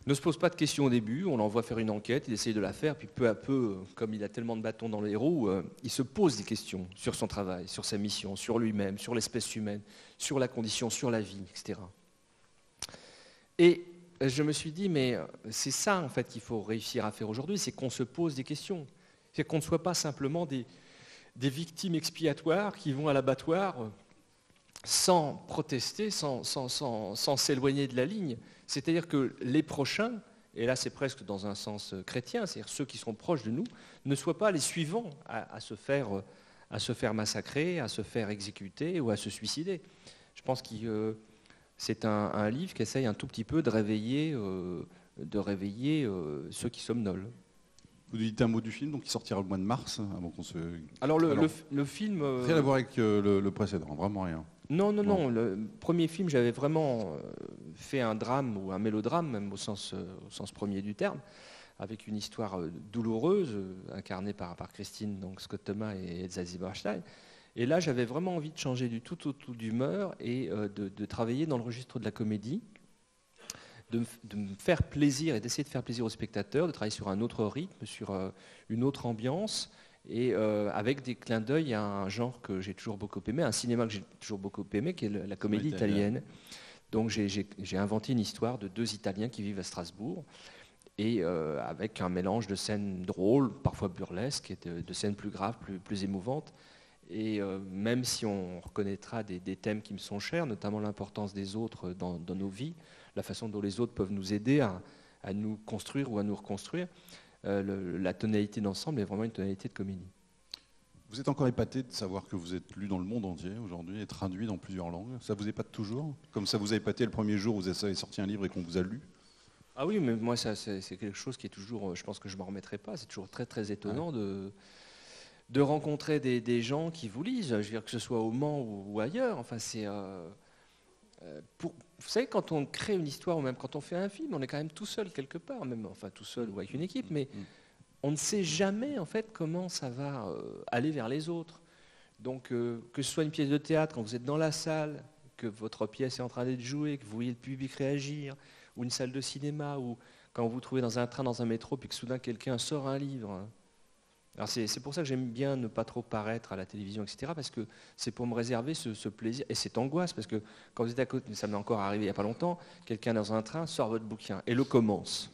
ne se pose pas de questions au début, on l'envoie faire une enquête, il essaye de la faire, puis peu à peu, comme il a tellement de bâtons dans les roues, il se pose des questions sur son travail, sur sa mission, sur lui-même, sur l'espèce humaine, sur la condition, sur la vie, etc. Et je me suis dit, mais c'est ça en fait qu'il faut réussir à faire aujourd'hui, c'est qu'on se pose des questions. C'est qu'on ne soit pas simplement des victimes expiatoires qui vont à l'abattoir sans protester, sans s'éloigner de la ligne. C'est-à-dire que les prochains, et là c'est presque dans un sens chrétien, c'est-à-dire ceux qui sont proches de nous, ne soient pas les suivants à se faire massacrer, à se faire exécuter ou à se suicider. Je pense que c'est un livre qui essaye un tout petit peu de réveiller ceux qui somnolent. Vous dites un mot du film, donc il sortira le mois de mars, avant qu'on se... Alors le film... Rien à voir avec le précédent, vraiment rien. Non. Le premier film, j'avais vraiment fait un drame ou un mélodrame, même au sens premier du terme, avec une histoire douloureuse, incarnée par Christine, donc Scott Thomas et Zazie Bernstein. Et là, j'avais vraiment envie de changer du tout d'humeur et de travailler dans le registre de la comédie, de me faire plaisir et d'essayer de faire plaisir aux spectateurs, de travailler sur un autre rythme, sur une autre ambiance, et avec des clins d'œil à un genre que j'ai toujours beaucoup aimé, un cinéma que j'ai toujours beaucoup aimé, qui est la comédie italienne. Donc j'ai inventé une histoire de 2 Italiens qui vivent à Strasbourg, et avec un mélange de scènes drôles, parfois burlesques, et de scènes plus graves, plus émouvantes. Et même si on reconnaîtra des thèmes qui me sont chers, notamment l'importance des autres dans nos vies, la façon dont les autres peuvent nous aider à nous construire ou à nous reconstruire, la tonalité d'ensemble est vraiment une tonalité de comédie. Vous êtes encore épaté de savoir que vous êtes lu dans le monde entier aujourd'hui et traduit dans plusieurs langues. Ça vous épate toujours? Comme ça vous a épaté le premier jour où vous avez sorti un livre et qu'on vous a lu? Ah oui, mais moi c'est quelque chose qui est toujours, je pense que je ne m'en remettrai pas, c'est toujours très très étonnant de rencontrer des gens qui vous lisent, je veux dire, que ce soit au Mans ou ailleurs. Enfin, vous savez, quand on crée une histoire ou même quand on fait un film, on est quand même tout seul quelque part, même enfin tout seul ou avec une équipe, mais on ne sait jamais en fait comment ça va aller vers les autres. Donc que ce soit une pièce de théâtre, quand vous êtes dans la salle, que votre pièce est en train d'être jouée, que vous voyez le public réagir, ou une salle de cinéma, ou quand vous vous trouvez dans un train, dans un métro, puis que soudain quelqu'un sort un livre. Alors c'est pour ça que j'aime bien ne pas trop paraître à la télévision, etc., parce que c'est pour me réserver ce plaisir et cette angoisse, parce que quand vous êtes à côté, ça m'est encore arrivé il n'y a pas longtemps, quelqu'un dans un train sort votre bouquin et le commence.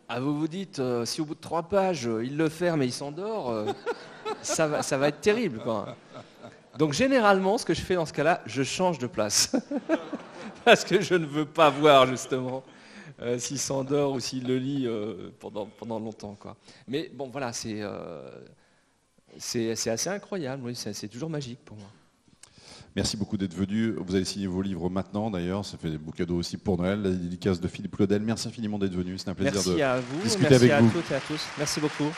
Ah, vous vous dites, si au bout de 3 pages, il le ferme et il s'endort, ça va être terrible, quoi. Donc généralement, ce que je fais dans ce cas-là, je change de place, parce que je ne veux pas voir justement s'il s'endort ou s'il le lit pendant longtemps, quoi. Mais bon, voilà, c'est assez incroyable, oui, c'est toujours magique pour moi. Merci beaucoup d'être venu. Vous allez signer vos livres maintenant, d'ailleurs. Ça fait des beaux cadeaux aussi pour Noël. La dédicace de Philippe Claudel. Merci infiniment d'être venu. C'est un plaisir de discuter avec vous. Merci à toutes et à tous. Merci beaucoup.